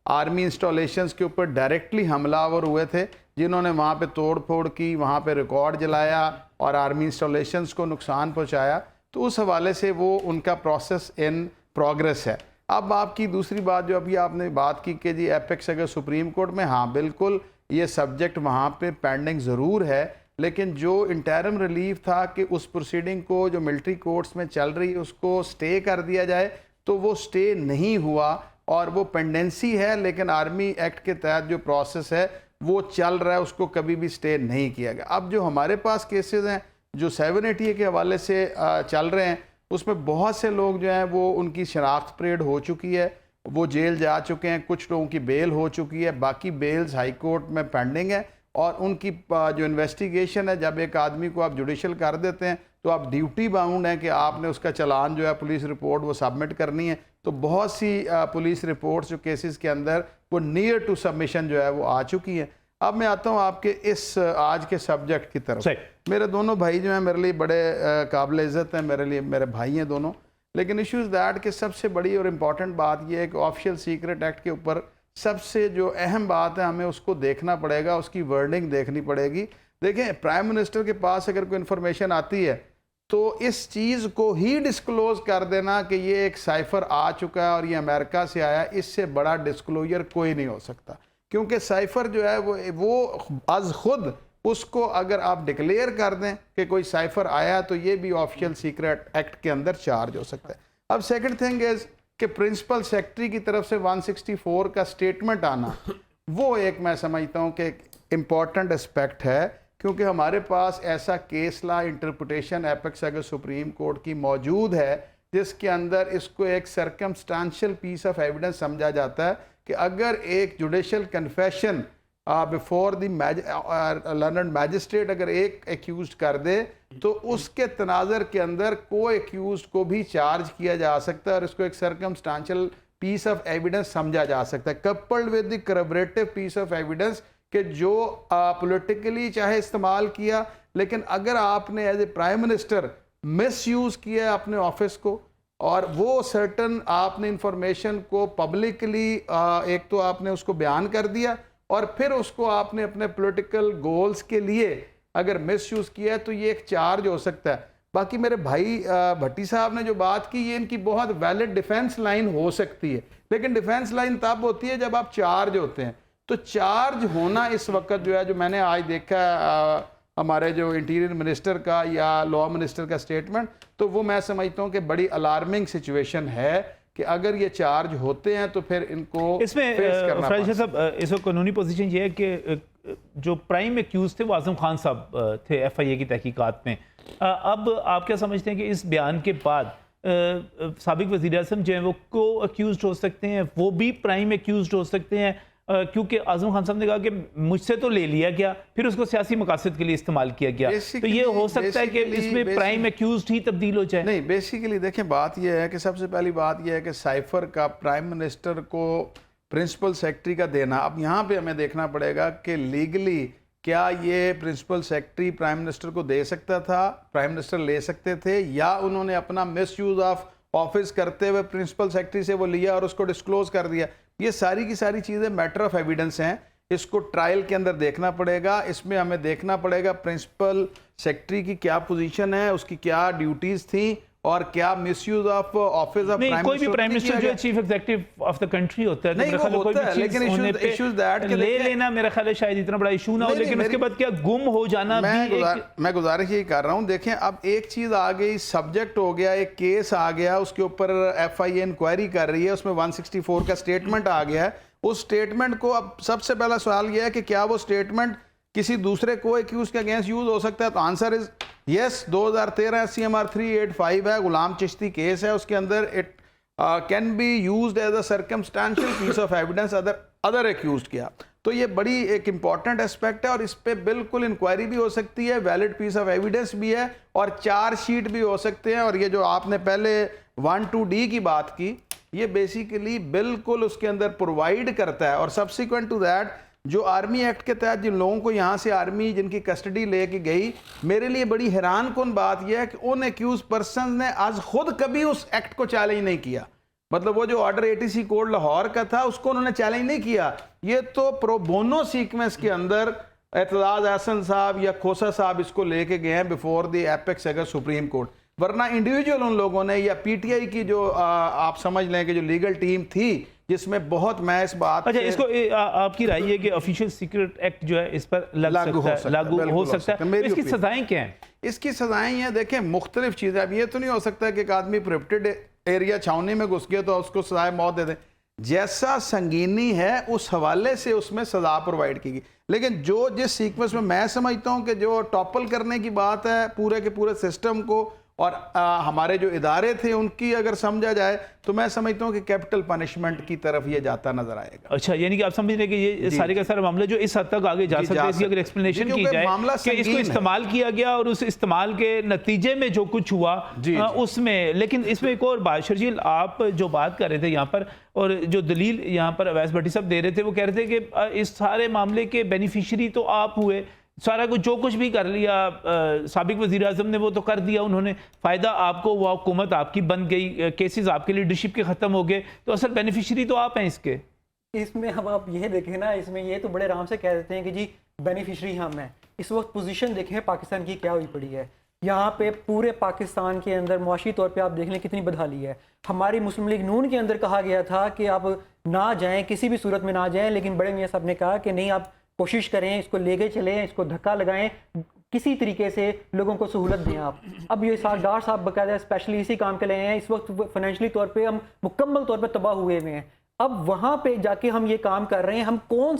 आर्मी इंस्टॉलेशंस के ऊपर डायरेक्टली हमलावर हुए थे, जिन्होंने वहाँ पे तोड़ फोड़ की, वहाँ पे रिकॉर्ड जलाया और आर्मी इंस्टॉलेशंस को नुकसान पहुँचाया, तो उस हवाले से वो उनका प्रोसेस इन प्रोग्रेस है। अब आपकी दूसरी बात जो अभी आपने बात की कि जी एपेक्स अगर सुप्रीम कोर्ट में, हाँ बिल्कुल ये सब्जेक्ट वहाँ पे पेंडिंग ज़रूर है, लेकिन जो इंटरम रिलीफ था कि उस प्रोसीडिंग को जो मिलिट्री कोर्ट्स में चल रही है उसको स्टे कर दिया जाए, तो वो स्टे नहीं हुआ और वो पेंडेंसी है, लेकिन आर्मी एक्ट के तहत जो प्रोसेस है वो चल रहा है, उसको कभी भी स्टे नहीं किया गया। अब जो हमारे पास केसेस हैं जो 780 के हवाले से चल रहे हैं, उसमें बहुत से लोग जो हैं वो उनकी शनाख्त परेड हो चुकी है, वो जेल जा चुके हैं, कुछ लोगों की बेल हो चुकी है, बाकी बेल्स हाई कोर्ट में पेंडिंग है। और उनकी जो इन्वेस्टिगेशन है, जब एक आदमी को आप जुडिशल कर देते हैं तो आप ड्यूटी बाउंड हैं कि आपने उसका चालान जो है पुलिस रिपोर्ट वो सबमिट करनी है। तो बहुत सी पुलिस रिपोर्ट्स जो केसेस के अंदर वो नियर टू सबमिशन जो है वो आ चुकी हैं। अब मैं आता हूँ आपके इस आज के सब्जेक्ट की तरफ। मेरे दोनों भाई जो हैं मेरे लिए बड़े काबिल इज़्ज़त हैं, मेरे लिए मेरे भाई हैं दोनों। लेकिन इशू इज़ दैट कि सबसे बड़ी और इम्पॉर्टेंट बात यह है कि ऑफिशियल सीक्रेट एक्ट के ऊपर सबसे जो अहम बात है हमें उसको देखना पड़ेगा, उसकी वर्डिंग देखनी पड़ेगी। देखें, प्राइम मिनिस्टर के पास अगर कोई इन्फॉर्मेशन आती है तो इस चीज़ को ही डिस्क्लोज़ कर देना कि ये एक साइफ़र आ चुका है और ये अमेरिका से आया, इससे बड़ा डिस्क्लोजर कोई नहीं हो सकता। क्योंकि साइफ़र जो है वो आज खुद उसको अगर आप डिक्लेयर कर दें कि कोई साइफ़र आया तो ये भी ऑफिशियल सीक्रेट एक्ट के अंदर चार्ज हो सकता है। अब सेकंड थिंग इज़ कि प्रिंसिपल सेक्रेटरी की तरफ से 164 का स्टेटमेंट आना, वो एक मैं समझता हूँ कि एक इम्पॉर्टेंट एस्पेक्ट है, क्योंकि हमारे पास ऐसा केस ला इंटरप्रिटेशन एपेक्स अगर सुप्रीम कोर्ट की मौजूद है जिसके अंदर इसको एक सर्कमस्टांशियल पीस ऑफ एविडेंस समझा जाता है कि अगर एक judicial confession before the learned magistrate अगर एक एक्यूज कर दे तो उसके तनाजर के अंदर को एक्यूज को भी चार्ज किया जा सकता है और इसको एक सर्कमस्टांशियल पीस ऑफ एविडेंस समझा जा सकता है, coupled with the corroborative piece of evidence कि जो पॉलिटिकली चाहे इस्तेमाल किया, लेकिन अगर आपने as a prime minister misuse किया अपने ऑफिस को और वो सर्टन आपने इंफॉर्मेशन को पब्लिकली एक तो आपने उसको बयान कर दिया और फिर उसको आपने अपने पॉलिटिकल गोल्स के लिए अगर मिसयूज़ किया है तो ये एक चार्ज हो सकता है। बाकी मेरे भाई भट्टी साहब ने जो बात की ये इनकी बहुत वैलिड डिफेंस लाइन हो सकती है, लेकिन डिफेंस लाइन तब होती है जब आप चार्ज होते हैं। तो चार्ज होना इस वक्त जो है, जो मैंने आज देखा हमारे जो इंटीरियर मिनिस्टर का या लॉ मिनिस्टर का स्टेटमेंट, तो वो मैं समझता हूँ कि बड़ी अलार्मिंग सिचुएशन है कि अगर ये चार्ज होते हैं तो फिर इनको इसमें साहब इसको कानूनी पोजीशन ये है कि जो प्राइम एक्यूज थे वो आजम खान साहब थे FIA की तहकीकात में। अब आप क्या समझते हैं कि इस बयान के बाद साबिक वज़ीर आज़म जो है वो को एक्यूज हो सकते हैं, वो भी प्राइम एक्यूज हो सकते हैं? क्योंकि आजम खान साहब ने कहा कि मुझसे तो ले लिया गया, फिर उसको सियासी मकासद के लिए इस्तेमाल किया गया, तो ये हो सकता है कि इसमें प्राइम एक्यूज ही तब्दील हो जाए। नहीं, बेसिकली देखें बात यह है कि सबसे पहली बात यह है कि साइफर का प्राइम मिनिस्टर को प्रिंसिपल सेक्रेटरी का देना, अब यहाँ पे हमें देखना पड़ेगा कि लीगली क्या ये प्रिंसिपल सेक्रेटरी प्राइम मिनिस्टर को दे सकता था, प्राइम मिनिस्टर ले सकते थे, या उन्होंने अपना मिसयूज ऑफ ऑफिस करते हुए प्रिंसिपल सेक्रेटरी से वो लिया और उसको डिस्क्लोज कर दिया। ये सारी की सारी चीज़ें मैटर ऑफ एविडेंस हैं, इसको ट्रायल के अंदर देखना पड़ेगा। इसमें हमें देखना पड़ेगा प्रिंसिपल सेक्रेटरी की क्या पोजीशन है, उसकी क्या ड्यूटीज़ थी और क्या misuse of office of prime कोई भी प्राइम मिनिस्टर जो chief executive of the country होता है, नहीं वो होता है, लेकिन इश्यूज दैट ले लेना मेरा ख्याल है शायद इतना बड़ा इशू ना हो, लेकिन उसके बाद क्या गुम हो जाना भी मैं गुजारिश यही कर रहा हूँ। देखें, अब एक चीज़ आ गई, सब्जेक्ट हो गया, एक केस आ गया, उसके ऊपर FIA इंक्वायरी कर रही है, उसमें 164 का स्टेटमेंट आ गया है। उस स्टेटमेंट को अब सबसे पहला सवाल यह है कि क्या वो स्टेटमेंट किसी दूसरे को एक्यूज के अगेंस्ट यूज हो सकता है? तो आंसर इज यस। 2013 CMR 385 है, गुलाम चिश्ती केस है, उसके अंदर it can be used as a circumstantial piece of evidence other accused किया। तो ये बड़ी एक इंपॉर्टेंट एस्पेक्ट है और इस पे बिल्कुल इंक्वायरी भी हो सकती है, वैलिड पीस ऑफ एविडेंस भी है और चार्जशीट भी हो सकते हैं। और ये जो आपने पहले 1-2D की बात की, ये बेसिकली बिल्कुल उसके अंदर प्रोवाइड करता है। और सब्सिक्वेंट टू दैट जो आर्मी एक्ट के तहत जिन लोगों को यहाँ से आर्मी जिनकी कस्टडी लेके गई, मेरे लिए बड़ी हैरान कुन बात यह है कि उन एक्यूज पर्सन ने आज खुद कभी उस एक्ट को चैलेंज नहीं किया। मतलब वो जो ऑर्डर ATC कोड लाहौर का था उसको उन्होंने चैलेंज नहीं किया। ये तो प्रो बोनो सीक्वेंस के अंदर एतजाज हसन साहब या खोसा साहब इसको लेके गए हैं बिफोर द एपेक्स अगर सुप्रीम कोर्ट, वरना इंडिविजुअल उन लोगों ने या PTI की जो आप समझ लें कि जो लीगल टीम थी जिसमें बहुत मैं इस बात। अच्छा, इसको आपकी राय है कि ऑफिशियल सीक्रेट एक्ट जो है इस पर लागू हो सकता है, इसकी सजाएं क्या हैं? इसकी सजाएं ये देखें, मुख्तलिफ चीज़ें। अब ये तो नहीं हो सकता कि एक आदमी प्रोटेक्टेड एरिया छावनी में घुस गया तो उसको सजाए मौत दे दें। जैसा संगीनी है उस हवाले से उसमें सजा प्रोवाइड की गई, लेकिन जो जिस सीक्वेंस में मैं समझता हूँ कि जो टॉपल करने की बात है पूरे के पूरे सिस्टम को, और हमारे जो इदारे थे उनकी अगर समझा जाए तो मैं समझता हूँ कि कैपिटल पनिशमेंट की तरफ ये जाता नजर आएगा। अच्छा, यानी कि आप समझ रहे हैं कि ये सारे का सारा मामला जो इस हद तक आगे जा सकता है, इसकी अगर एक्सप्लेनेशन की जाए कि इसको इस्तेमाल किया गया और उस इस्तेमाल के नतीजे में जो कुछ हुआ उसमें। लेकिन इसमें एक और बात, शर्जील आप जो बात कर रहे थे यहाँ पर और जो दलील यहाँ पर अवैस भट्टी साहब दे रहे थे, वो कह रहे थे कि इस सारे मामले के बेनिफिशियरी तो आप हुए, सारा कुछ जो कुछ भी कर लिया साबिक वज़ीर आज़म ने वो तो कर दिया उन्होंने, फ़ायदा आपको हुआ, हुकूमत आपकी बन गई, केसेस आपके लीडरशिप के ख़त्म हो गए, तो असल बेनिफिशियरी तो आप हैं इसके। इसमें हम आप ये देखें ना, इसमें ये तो बड़े आराम से कह देते हैं कि जी बेनिफिशरी हम हैं। इस वक्त पोजीशन देखें पाकिस्तान की क्या हुई पड़ी है। यहाँ पे पूरे पाकिस्तान के अंदर मुआशी तौर पे आप देख लें कितनी बदहाली है। हमारी मुस्लिम लीग नून के अंदर कहा गया था कि आप ना जाएं, किसी भी सूरत में ना जाएं, लेकिन बड़े मियाँ साहब ने कहा कि नहीं, आप कोशिश करें, इसको लेके चलें, इसको धक्का लगाएं, किसी तरीके से लोगों को सहूलत दें आप। अब ये डार साहब बकायदा स्पेशली इसी काम के लिए हैं। इस वक्त फाइनेंशियली तौर पे हम मुकम्मल तौर पे तबाह हुए हुए हैं। अब वहाँ पे जाके हम ये काम कर रहे हैं, हम कौन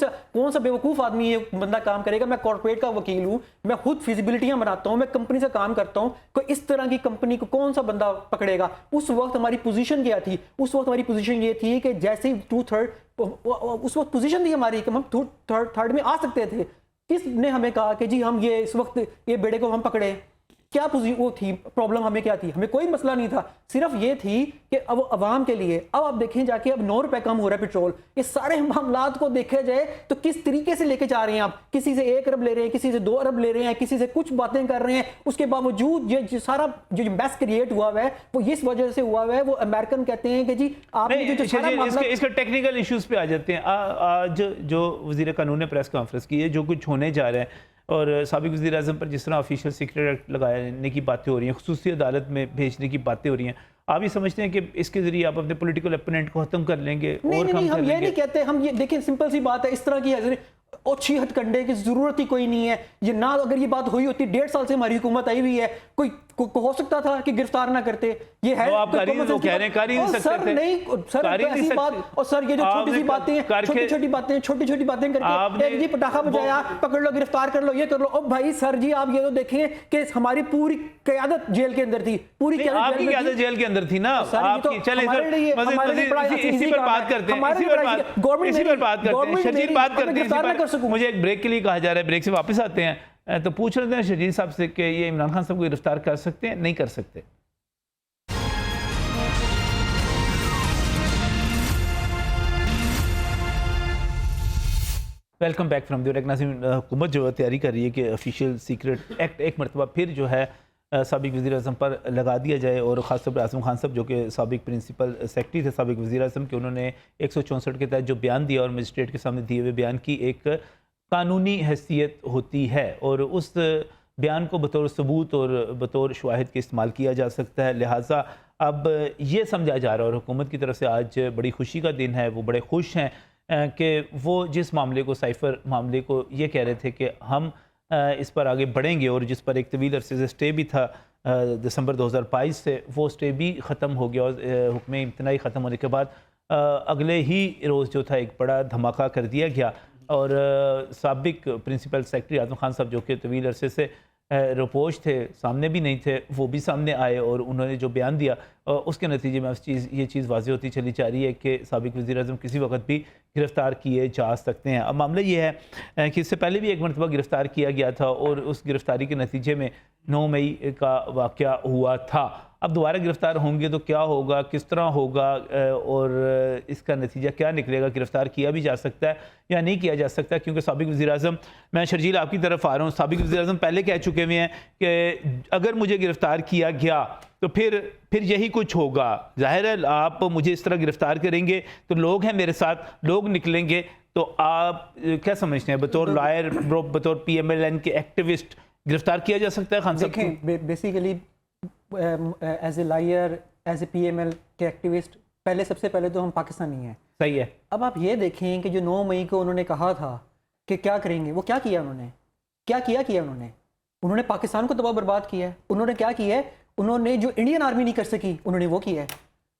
सा बेवकूफ़ आदमी ये बंदा काम करेगा। मैं कॉर्पोरेट का वकील हूँ, मैं खुद फिजिबिलिटियाँ बनाता हूँ, मैं कंपनी से काम करता हूँ, कोई इस तरह की कंपनी को कौन सा बंदा पकड़ेगा। उस वक्त हमारी पोजीशन क्या थी? उस वक्त हमारी पोजीशन ये थी कि जैसे ही 2/3 उस वक्त पोजीशन थी हमारी कि हम थर्ड में आ सकते थे। किसने हमें कहा कि जी हम ये इस वक्त ये बेड़े को हम पकड़े? क्या वो थी प्रॉब्लम? हमें क्या थी? हमें कोई मसला नहीं था, सिर्फ ये थी कि अब अवाम के लिए। अब आप देखें जाके अब 9 रुपए कम हो रहा है पेट्रोल। इस सारे मामलात को देखा जाए तो किस तरीके से लेके जा रहे हैं आप? किसी से 1 अरब ले रहे हैं, किसी से 2 अरब ले रहे हैं, किसी से कुछ बातें कर रहे हैं। उसके बावजूद ये सारा जो मैस क्रिएट हुआ है वो इस वजह से हुआ है। वो अमेरिकन कहते हैं कि जी आपने इसके टेक्निकल इश्यूज पे आ जाते हैं। आज जो वज़ीर कानून ने प्रेस कॉन्फ्रेंस की है, जो कुछ होने जा रहा है और साबिक वज़ीर आज़म पर जिस तरह ऑफिशियल सीक्रेट एक्ट लगाने की बातें हो रही हैं, खुसूसी अदालत में भेजने की बातें हो रही हैं, आप ये समझते हैं कि इसके जरिए आप अपने पॉलिटिकल ओपोनेंट को खत्म कर लेंगे? नहीं, हम ये नहीं कहते। हम ये देखें, सिंपल सी बात है, इस तरह की अच्छी हथकंडे की जरूरत ही कोई नहीं है। ये ना अगर ये बात हुई होती, 1.5 साल से हमारी हुकूमत आई हुई है, कोई हो सकता था कि गिरफ्तार ना करते। ये है आप कर ही नहीं सकते थे। नहीं सर, ऐसी बात। और सर ये जो छोटी सी बातें, छोटी बातें करके जी पटाखा बजाया, पकड़ लो, गिरफ्तार कर लो, ये कर लो। अब भाई सर जी आप ये तो देखें कि हमारी पूरी क़यादत जेल के अंदर थी। पूरी क़यादत जेल के अंदर थी ना आपकी। चलें इसी पर बात करते हैं, शर्जील बात करते हैं। मुझे एक ब्रेक के लिए कहा जा रहा है, ब्रेक से वापस आते हैं। तो पूछ रहे थे शर्जील साहब से कि ये इमरान खान साहब को गिरफ्तार कर सकते हैं, नहीं कर सकते? वेलकम बैक फ्रॉम द नाज़रीन, हुकूमत जो तैयारी कर रही है कि ऑफिशियल सीक्रेट एक्ट एक मरतबा फिर जो है साबिक वज़ीर आज़म पर लगा दिया जाए। और ख़ासतौर पर आज़म खान साहब जो कि साबिक प्रिंसिपल सेक्रेटरी थे साबिक वज़ीर आज़म के, उन्होंने 164 के तहत जो बयान दिया और मजिस्ट्रेट के सामने दिए हुए बयान की एक कानूनी हैसियत होती है और उस बयान को बतौर सबूत और बतौर शवाहिद के इस्तेमाल किया जा सकता है। लिहाजा अब ये समझा जा रहा है और हुकूमत की तरफ से आज बड़ी खुशी का दिन है, वो बड़े खुश हैं कि वो जिस मामले को, साइफ़र मामले को, ये कह रहे थे कि हम इस पर आगे बढ़ेंगे और जिस पर एक तवील अरसे से स्टे भी था दिसंबर 2022 से, वो स्टे भी ख़त्म हो गया और हुक्म इम्तनाई ख़त्म होने के बाद अगले ही रोज़ जो था एक बड़ा धमाका कर दिया गया और साबिक प्रिंसिपल सेक्रेटरी आज़म खान साहब जो कि तवील अरसे से रिपोर्ट थे, सामने भी नहीं थे, वो भी सामने आए और उन्होंने जो बयान दिया उसके नतीजे में ये चीज़ वाज़ेह होती चली जा रही है कि साबिक वज़ीर आज़म किसी वक्त भी गिरफ़्तार किए जा सकते हैं। अब मामला ये है कि इससे पहले भी एक मरतबा गिरफ़्तार किया गया था और उस गिरफ़्तारी के नतीजे में 9 मई का वाक़या हुआ था। अब दोबारा गिरफ़्तार होंगे तो क्या होगा, किस तरह होगा और इसका नतीजा क्या निकलेगा? गिरफ़्तार किया भी जा सकता है या नहीं किया जा सकता? क्योंकि साबिक वज़ीर आज़म, मैं शर्जील आपकी तरफ आ रहा हूँ, साबिक वज़ीर आज़म पहले कह चुके हुए हैं कि अगर मुझे गिरफ़्तार किया गया तो फिर यही कुछ होगा। ज़ाहिर है आप मुझे इस तरह गिरफ़्तार करेंगे तो लोग हैं मेरे साथ, लोग निकलेंगे। तो आप क्या समझते हैं, बतौर लॉयर, बतौर PMLN के एक्टिविस्ट गिरफ़्तार किया जा सकता है खान साहब को? Basically as a liar, as a PML के एक्टिविस्ट, सबसे पहले तो हम पाकिस्तानी हैं। सही है। अब आप ये देखें कि जो 9 मई को उन्होंने कहा था कि क्या करेंगे, वो क्या किया उन्होंने? क्या किया उन्होंने पाकिस्तान को तबाह बर्बाद किया है। उन्होंने क्या किया है? उन्होंने जो इंडियन आर्मी नहीं कर सकी उन्होंने वो किया है।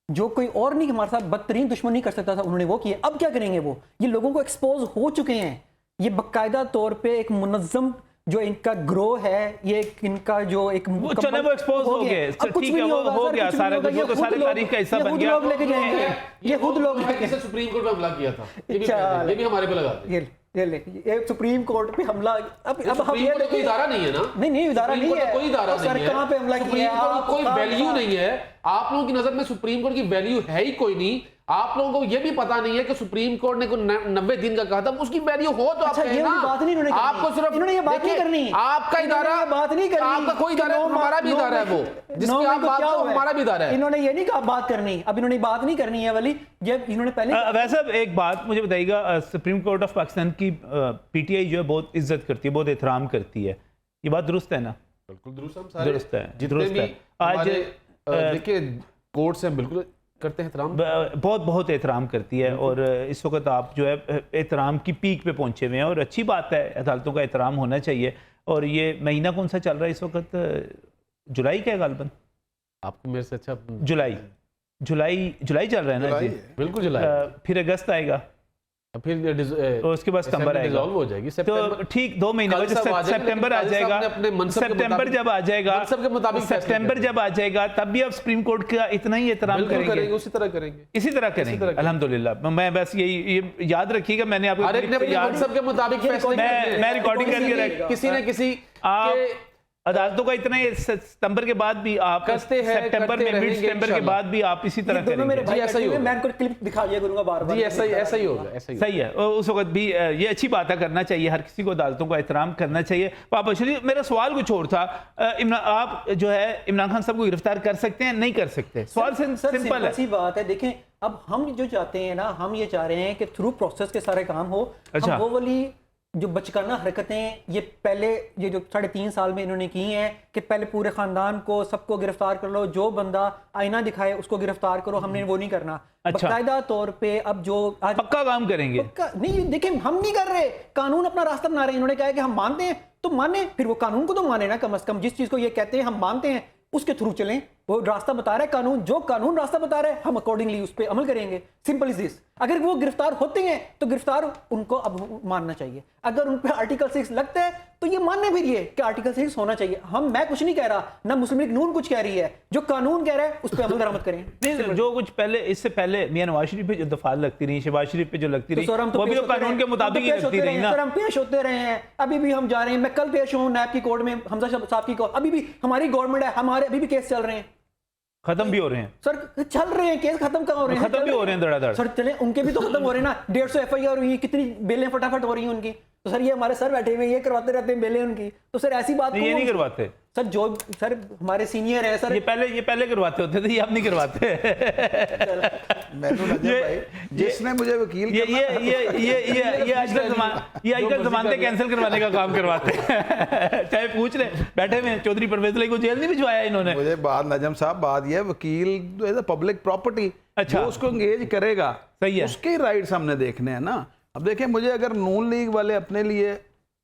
जो कोई और नहीं हमारे साथ बदतरीन दुश्मन नहीं कर सकता था उन्होंने वो किया। अब क्या करेंगे वो? ये लोगों को एक्सपोज हो चुके हैं। ये बाकायदा तौर पे एक मुनज़्ज़म जो इनका ग्रो है, ये इनका जो एक वो चले वो एक्सपोज हो गए, अब कुछ ठीक भी है, नहीं वो होगा, हो सर, गया कुछ भी सारा नहीं कुछ, होगा, वो तो ये सारे खुद तारीख का हिस्सा ये बन खुद गया। लोग लेके जाएंगे, ये खुद लोग इसे सुप्रीम कोर्ट में हमला किया था, ये भी अच्छा। ये भी हमारे पे लगा दे। ये सुप्रीम कोर्ट पे हमला, अब हम सुप्रीम ये कोर्ट कोई इदारा नहीं है ना, नहीं इदारा सुप्रीम नहीं कोर्ट है, कोई इदारा सर नहीं है, कहाँ पे हमला सुप्रीम किया, कोर्ट कोई वैल्यू नहीं है आप लोगों की नजर में, सुप्रीम कोर्ट की वैल्यू है ही कोई नहीं। आप लोगों को ये भी पता नहीं है कि सुप्रीम कोर्ट ने 90 दिन का कहा था, उसकी वैल्यू हो तो अच्छा, आप ये कहना। बात नहीं इन्होंने करनी। आपको सिर्फ इन्होंने ये बात नहीं देखिए, करनी। आपका इदारा इन्होंने ये बात नहीं करनी। आपका कोई इदारा है, हमारा भी इदारा है, वो जिसकी आप बात करो हमारा भी इदारा है। इन्होंने ये नहीं कहा बात करनी, अब इन्होंने बात नहीं करनी है वाली, ये इन्होंने पहले वैसे एक बात मुझे बताइएगा, सुप्रीम कोर्ट ऑफ पाकिस्तान की पीटीआई जो है बहुत इज्जत करती है, बहुत एहतराम करती है, ये बात दुरुस्त है ना? बिल्कुल दुरुस्त, हम सारे दुरुस्त है, जितने दुरुस्त भी है। आज देखिए कोर्ट से हम बिल्कुल करते हैं एहतराम, बहुत एहतराम करती है, और इस वक्त आप जो है एहतराम की पीक पे पहुंचे हुए हैं, और अच्छी बात है, अदालतों का एहतराम होना चाहिए। और ये महीना कौन सा चल रहा है इस वक्त? जुलाई का है गालबन, आपको मेरे से अच्छा जुलाई चल रहा है ना जी? बिल्कुल जुलाई, फिर अगस्त आएगा, फिर और उसके बाद सितंबर आएगा, डिसॉल्व हो जाएगी। तो ठीक 2 महीने बाद सितंबर आ जाएगा, सितंबर जब आ जाएगा, के मुताबिक सितंबर जब आ जाएगा, तब भी आप सुप्रीम कोर्ट का इतना ही एहतराम करेंगे, उसी तरह करेंगे, इसी तरह करेंगे। अल्हम्दुलिल्लाह, मैं बस ये याद रखिएगा, मैंने आपको हर एक ने अपने मनसब के मुताबिक फैसले मैं रिकॉर्डिंग करके किसी न किसी आप अदालतों का इतना ही, सितंबर के बाद भी आप करते हैं, सितंबर में, मिड सितंबर के बाद भी आप इसी तरह दोनों मेरे करेंगे। भाई ऐसा ही होगा। मैं इनको क्लिप दिखा दिया करूंगा बार-बार, जी ऐसा ही होगा, ऐसा ही सही है, उस वक्त भी ये अच्छी बात है, करना चाहिए, हर किसी को अदालतों का एहतराम करना चाहिए। पापा शरीफ, मेरा सवाल कुछ और था, आप जो है इमरान खान साहब को गिरफ्तार कर सकते हैं, नहीं कर सकते? सवाल सिंपल है, सी बात है। देखें, अब हम जो चाहते हैं ना, हम ये चाह रहे हैं कि थ्रू प्रोसेस के सारे काम हो। अच्छा। हम वो वाली जो बचकाना हरकतें ये पहले ये जो 3.5 साल में इन्होंने की हैं कि पहले पूरे खानदान को सबको गिरफ्तार कर लो, जो बंदा आईना दिखाए उसको गिरफ्तार करो, हमने वो नहीं करना। अच्छा। बाकायदा तौर पे अब जो आज पक्का काम करेंगे। नहीं, देखिए हम नहीं कर रहे, कानून अपना रास्ता बना रहे हैं। इन्होंने कहा है कि हम मानते हैं तो माने, फिर वो कानून को तो माने ना, कम से कम जिस चीज को ये कहते हैं हम मानते हैं उसके थ्रू चलें। वो रास्ता बता रहा है कानून, जो कानून रास्ता बता रहा है हम अकॉर्डिंगली उस पर अमल करेंगे। Simple is this. अगर वो गिरफ्तार होते हैं तो गिरफ्तार उनको अब मानना चाहिए। अगर उन पर आर्टिकल 6 लगता है तो ये मानने फिर ये कि आर्टिकल 6 होना चाहिए। मैं कुछ नहीं कह रहा, ना मुस्लिम लीग नून कुछ कह रही है, जो कानून कह रहा है उस पर अमल दरामद करें। नहीं, जो कुछ पहले, इससे पहले मियां नवाज शरीफ पे जो दफात लगती रही, शहबाज शरीफ पे जो लगती रही, वो भी तो कानून के मुताबिक ही लगती रही ना। सर हम पेश होते रहे हैं, अभी भी हम जा रहे हैं। मैं कल पेश हूँ नैब की कोर्ट में, हमजा साहब की कोर्ट, अभी भी हमारी गवर्नमेंट है, हमारे अभी भी केस चल रहे हैं। खत्म भी हो रहे हैं सर, चल रहे हैं केस, खत्म कहाँ हो रहे हैं? खत्म भी हो रहे हैं धड़ाधड़। सर चले, उनके भी तो खत्म हो रहे हैं ना। 150 FIR हुई, कितनी बेलें फटाफट हो रही हैं उनकी। तो सर ये हमारे सर बैठे हुए ये करवाते रहते हैं बेलें उनकी। तो सर ऐसी बात ये नहीं करवाते सर, जो सर हमारे सीनियर है सर, ये पहले करवाते होते थे, ये अब नहीं करवाते। जिसने मुझे वकील ये आजकल जमानते कैंसिल करवाने का काम करवाते हैं। चाहे पूछ ले, बैठे हुए चौधरी परवेज अली को जेल नहीं भिजवाया इन्होंने। मुझे बात नजम साहब, बात यह वकील पब्लिक प्रॉपर्टी, अच्छा, उसको एंगेज करेगा, सही है, उसके राइट्स हमने देखने हैं ना। अब देखें, मुझे अगर नून लीग वाले अपने लिए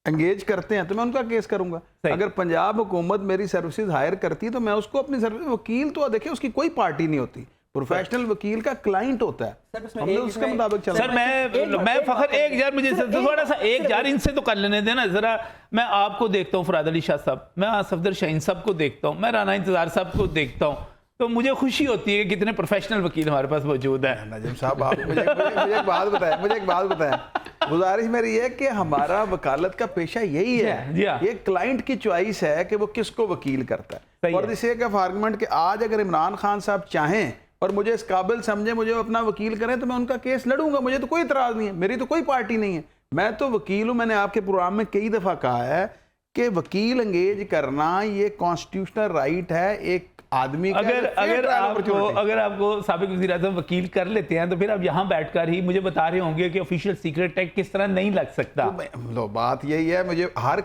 एंगेज करते हैं तो मैं उनका केस करूंगा। अगर पंजाब हुकूमत मेरी सर्विसेज हायर करती है तो मैं उसको अपनी सर्विस, वकील तो देखिए उसकी कोई पार्टी नहीं होती, प्रोफेशनल वकील का क्लाइंट होता है, हमने उसके मुताबिक चलना। सर मैं फखर एक यार, मुझे थोड़ा सा एक यार इनसे तो कर लेने देना जरा। मैं आपको देखता हूँ, फराद अली शाह साहब, मैं सफदर शाहीन साहब को देखता हूँ, मैं राना इंतजार साहब को देखता हूँ, तो मुझे खुशी होती है कि कितने प्रोफेशनल वकील हमारे पास मौजूद है। नजम साहब, आप मुझे एक बात बताएं, गुजारिश मेरी है कि हमारा वकालत का पेशा यही है, ये क्लाइंट की चॉइस है कि वो किसको वकील करता है। और दिस ऑफ आर्गुमेंट कि आज अगर इमरान खान साहब चाहें और मुझे इस काबिल समझे, मुझे अपना वकील करें, तो मैं उनका केस लड़ूंगा, मुझे तो कोई इतराज नहीं है, मेरी तो कोई पार्टी नहीं है, मैं तो वकील हूं। मैंने आपके प्रोग्राम में कई दफा कहा है कि वकील एंगेज करना ये कॉन्स्टिट्यूशनल राइट है एक आदमी का। अगर आपको साबिक वज़ीर-ए-आज़म वकील कर लेते हैं तो फिर आप यहाँ बैठकर ही मुझे बता रहे होंगे कि ऑफिशियल सीक्रेट टैग किस तरह नहीं लग सकता। लो बात यही है, मुझे हर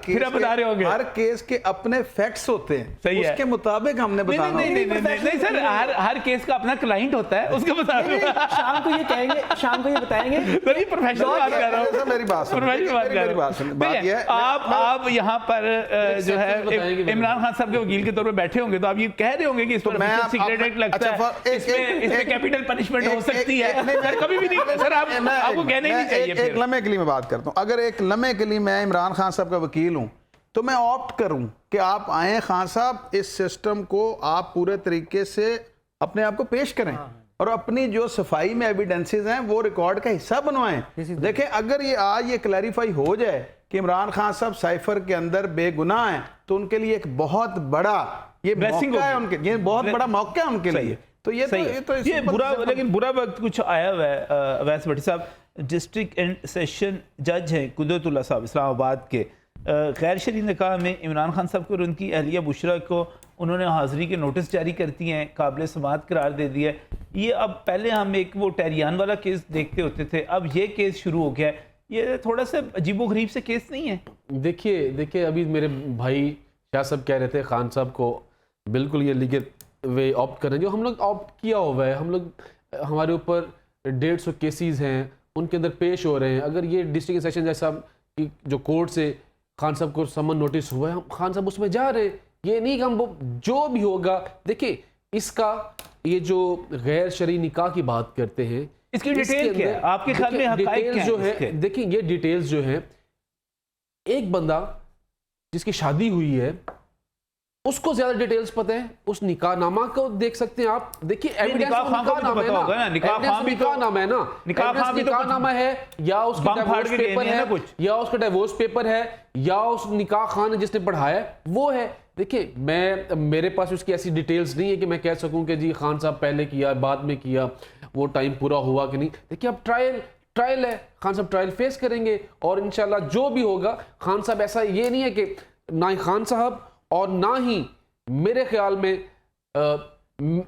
केस के अपने फैक्ट्स होते हैं, सही है, उसके मुताबिक हमने बताना। नहीं सर, हर केस का अपना क्लाइंट होता है, उसके मुताबिक शाम को ये कहेंगे, शाम को ये बताएंगे। सर ये प्रोफेशनल बात कर रहा हूं, मेरी बात सुनो, आप यहाँ पर जो है इमरान खान साहब के वकील के तौर पर बैठे होंगे तो आप ये कह रहे होंगे कि इस पर सीक्रेट एक्ट लगता है, इसमें कैपिटल पनिशमेंट हो सकती है। सर कभी भी नहीं, सर आपको कहना ही नहीं चाहिए। एक लम्हे के लिए मैं बात करता हूं, अगर एक लम्हे के लिए मैं इमरान खान साहब का वकील हूं तो मैं ऑप्ट करूं कि आप आए खान साहब, इस सिस्टम को आप पूरे तरीके से अपने आप को पेश करें और अपनी जो सफाई में एविडेंसेस हैं वो रिकॉर्ड का हिस्सा बनवाएं। देखें, अगर ये आज ये क्लैरिफाई हो जाए कि इमरान खान साहब साइफर के अंदर बेगुनाह हैं, तो उनके लिए एक बहुत बड़ा ये मौका है, उनके ये बहुत बड़ा मौका है उनके लिए। तो ये बुरा, लेकिन बुरा वक्त कुछ आया हुआ है। अवैस भट्टी साहब डिस्ट्रिक्ट एंड सेशन जज हैं कुदरतुल्लाह साहब इस्लामाबाद के, गैर शरई निकाह में इमरान खान साहब को और उनकी अहलिया बुशरा को उन्होंने हाज़िरी के नोटिस जारी करती हैं, काबिल समात करार दे दिया है। ये अब पहले हम एक वो टेरियान वाला केस देखते होते थे, अब ये केस शुरू हो गया है। ये थोड़ा सा अजीबोगरीब से केस नहीं है? देखिए अभी मेरे भाई शाह साहब कह रहे थे खान साहब को बिल्कुल ये लीगल वे ऑप्ट करें, जो हम लोग ऑप्ट किया हुआ है। हम लोग, हमारे ऊपर 150 केसेस हैं, उनके अंदर पेश हो रहे हैं। अगर ये डिस्ट्रिक्ट सेशन जज साहब की जो कोर्ट से खान साहब को समन नोटिस हुआ है, हम खान साहब उसमें जा रहे हैं। ये नहीं कि हम जो भी होगा, देखिए इसका ये जो गैर शरई निकाह की बात करते हैं, इसकी डिटेल क्या है आपके ख्याल में? डिटेल्स जो है, देखिए ये डिटेल्स जो है, एक बंदा जिसकी शादी हुई है उसको ज्यादा डिटेल्स पता है। उस निकाहनामा को देख सकते हैं आप। देखिए एविडेंस निकाहनामा है ना, निकाहनामा है ना, निकाहनामा है या उसका डिवोर्स पेपर है, या उसका डिवोर्स पेपर है, या उस निकाह खान जिसने पढ़ाया वो है। देखिए मेरे पास उसकी ऐसी डिटेल्स नहीं है कि मैं कह सकूं कि जी खान साहब पहले किया बाद में किया, वो टाइम पूरा हुआ कि नहीं। देखिए अब ट्रायल है, खान साहब ट्रायल फेस करेंगे और इंशाल्लाह जो भी होगा, खान साहब ऐसा ये नहीं है कि ना ही खान साहब और ना ही मेरे ख्याल में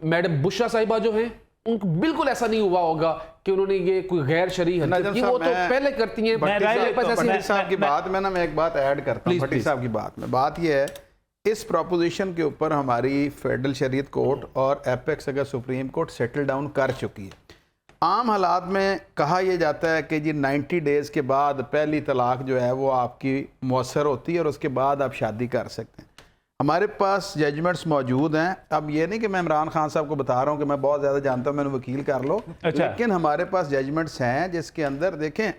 मैडम बुशरा साहिबा जो हैं, उनको बिल्कुल ऐसा नहीं हुआ होगा कि उन्होंने ये कोई गैर शरई हरकत की। वो तो पहले करती हैं। भट्टी साहब की बात में ना मैं एक बात ऐड करता हूं। भट्टी साहब की बात में बात ये है, इस प्रोपोजिशन के ऊपर हमारी फेडरल शरीयत कोर्ट और एपेक्स अगर सुप्रीम कोर्ट सेटल डाउन कर चुकी है। आम हालात में कहा यह जाता है कि जी 90 डेज़ के बाद पहली तलाक जो है वो आपकी मौसर होती है और उसके बाद आप शादी कर सकते हैं। हमारे पास जजमेंट्स मौजूद हैं। अब ये नहीं कि मैं इमरान खान साहब को बता रहा हूँ कि मैं बहुत ज़्यादा जानता हूँ, मैंने वकील कर लो। अच्छा। लेकिन हमारे पास जजमेंट्स हैं जिसके अंदर देखें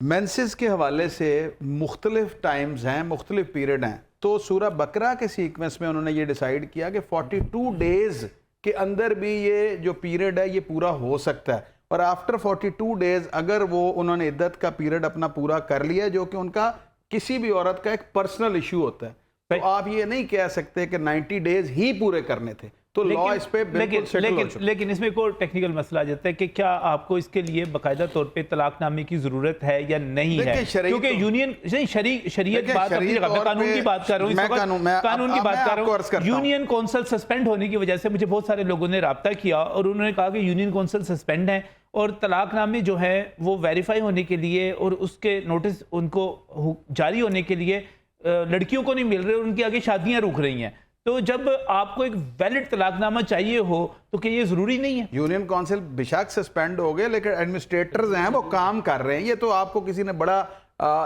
मेंसेस के हवाले से मुख्तलिफ टाइम्स हैं, मुख्तलिफ पीरियड हैं। तो सूरह बकरा के सीक्वेंस में उन्होंने ये डिसाइड किया कि 42 डेज़ के अंदर भी ये जो पीरियड है ये पूरा हो सकता है। और आफ्टर 42 डेज़ अगर वो उन्होंने इद्दत का पीरियड अपना पूरा कर लिया, जो कि उनका किसी भी औरत का एक पर्सनल इशू होता है, तो आप ये नहीं कह सकते कि 90 डेज ही पूरे करने थे। तो लॉ इस पे लेकिन इसमें कोई टेक्निकल मसला आ जाता है कि क्या आपको इसके लिए बाकायदा तौर पे तलाकनामे की जरूरत है या नहीं है? क्योंकि यूनियन शरीयत बात अपनी जगह, मैं कानून की बात कर रहा हूँ, कानून की बात कर रहा हूँ। यूनियन कौंसिल सस्पेंड होने की वजह से मुझे बहुत सारे लोगों ने रब्ता किया और उन्होंने कहा कि यूनियन कौंसिल सस्पेंड है और तलाकनामे जो है वो वेरीफाई होने के लिए और उसके नोटिस उनको जारी होने के लिए लड़कियों को नहीं मिल रहे, उनकी आगे शादियां रुक रही हैं। तो जब आपको एक वैलिड तलाकनामा चाहिए हो तो क्या ये जरूरी नहीं है? यूनियन काउंसिल बेशक सस्पेंड हो गए, लेकिन एडमिनिस्ट्रेटर्स हैं वो काम कर रहे हैं। ये तो आपको किसी ने बड़ा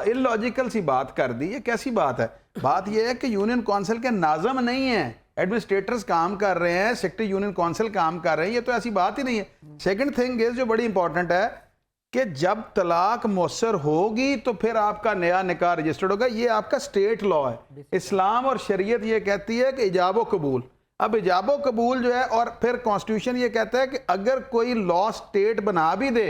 इलॉजिकल सी बात कर दी। ये कैसी बात है? बात ये है कि यूनियन काउंसिल के नाज़म नहीं है, एडमिनिस्ट्रेटर्स काम कर रहे हैं, सेक्रेटरी यूनियन काउंसिल काम कर रहे हैं। ये तो ऐसी बात ही नहीं है। सेकंड थिंग इज जो बड़ी इंपॉर्टेंट है कि जब तलाक मौसर होगी तो फिर आपका नया निकाह रजिस्टर्ड होगा। ये आपका स्टेट लॉ है। इस्लाम और शरीयत ये कहती है कि इजाबो कबूल। अब इजाबो कबूल जो है, और फिर कॉन्स्टिट्यूशन ये कहता है कि अगर कोई लॉ स्टेट बना भी दे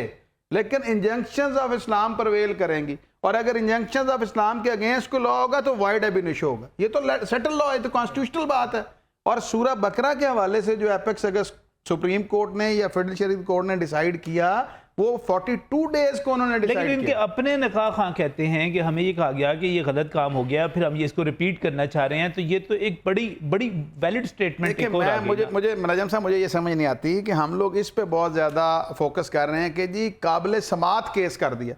लेकिन इंजंक्शंस ऑफ इस्लाम परवेल करेंगी, और अगर इंजंक्शंस ऑफ इस्लाम के अगेंस्ट कोई लॉ होगा तो वाइड एबिनिश होगा। ये तो सेटल लॉ है, तो कॉन्स्टिट्यूशनल बात है। और सूरह बकरा के हवाले से जो एपेक्स अगस्त सुप्रीम कोर्ट ने या फेडरल शरीयत कोर्ट ने डिसाइड किया, वो 42 डेज को उन्होंने डिसाइड किया। लेकिन इनके अपने निकाह खां कहते हैं कि हमें ये कहा गया कि ये गलत काम हो गया, फिर हम ये इसको रिपीट करना चाह रहे हैं। तो ये तो एक बड़ी वैलिड स्टेटमेंट है। मुझे मुनाजम साहब, मुझे ये समझ नहीं आती कि हम लोग इस पे बहुत ज्यादा फोकस कर रहे हैं कि जी काबिल समात केस कर दिया।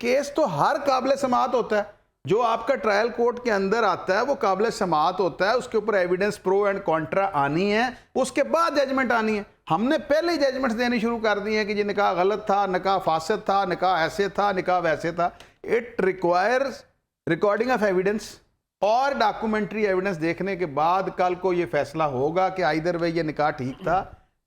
केस तो हर काबिल समात होता है। जो आपका ट्रायल कोर्ट के अंदर आता है वो काबिल समात होता है, उसके ऊपर एविडेंस प्रो एंड कॉन्ट्रा आनी है, उसके बाद जजमेंट आनी है। हमने पहले ही जजमेंट देनी शुरू कर दी है कि जी निकाह गलत था, निकाह फासिद था, निकाह ऐसे था, निकाह वैसे था। It requires recording of evidence और डॉक्यूमेंट्री एविडेंस देखने के बाद कल को ये फैसला होगा कि आइदर वे ये निकाह ठीक था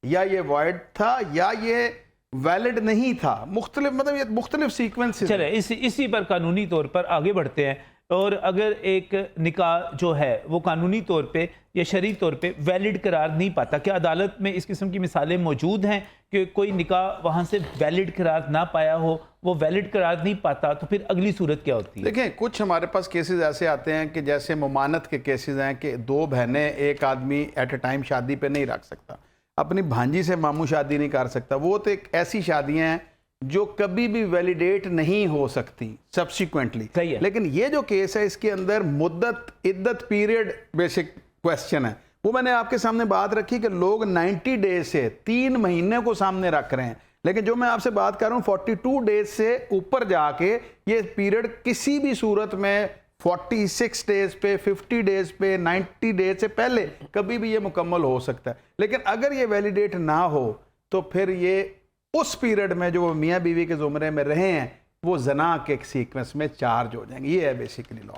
या ये वॉइड था या ये वैलिड नहीं था। मुख्तलिफ मतलब ये मुख्तलिफ सीक्वेंस। चले इसी पर कानूनी तौर पर आगे बढ़ते हैं। और अगर एक निकाह जो है वो कानूनी तौर पे या शरई तौर पे वैलिड करार नहीं पाता, क्या अदालत में इस किस्म की मिसालें मौजूद हैं कि कोई निकाह वहाँ से वैलिड करार ना पाया हो, वो वैलिड करार नहीं पाता, तो फिर अगली सूरत क्या होती है? देखें, कुछ हमारे पास केसेस ऐसे आते हैं कि जैसे मुमानत के केसेस हैं कि दो बहनें, एक आदमी एट ए टाइम शादी पे नहीं रख सकता, अपनी भांजी से मामू शादी नहीं कर सकता। वो तो एक ऐसी शादियां हैं जो कभी भी वैलिडेट नहीं हो सकती सब्सिक्वेंटली। सही है। लेकिन ये जो केस है इसके अंदर मुद्दत, इद्दत पीरियड बेसिक क्वेश्चन है, वो मैंने आपके सामने बात रखी कि लोग 90 डेज से 3 महीने को सामने रख रहे हैं, लेकिन जो मैं आपसे बात कर रहा हूँ 42 डेज से ऊपर जाके ये पीरियड किसी भी सूरत में 46 डेज पे, 50 डेज पे, 90 डेज से पहले कभी भी ये मुकम्मल हो सकता है। लेकिन अगर ये वैलिडेट ना हो तो फिर ये उस पीरियड में जो वो मियाँ बीवी के ज़ुमरे में रहे हैं वो जना के सीक्वेंस में चार्ज हो जाएंगे। ये है बेसिकली लॉ।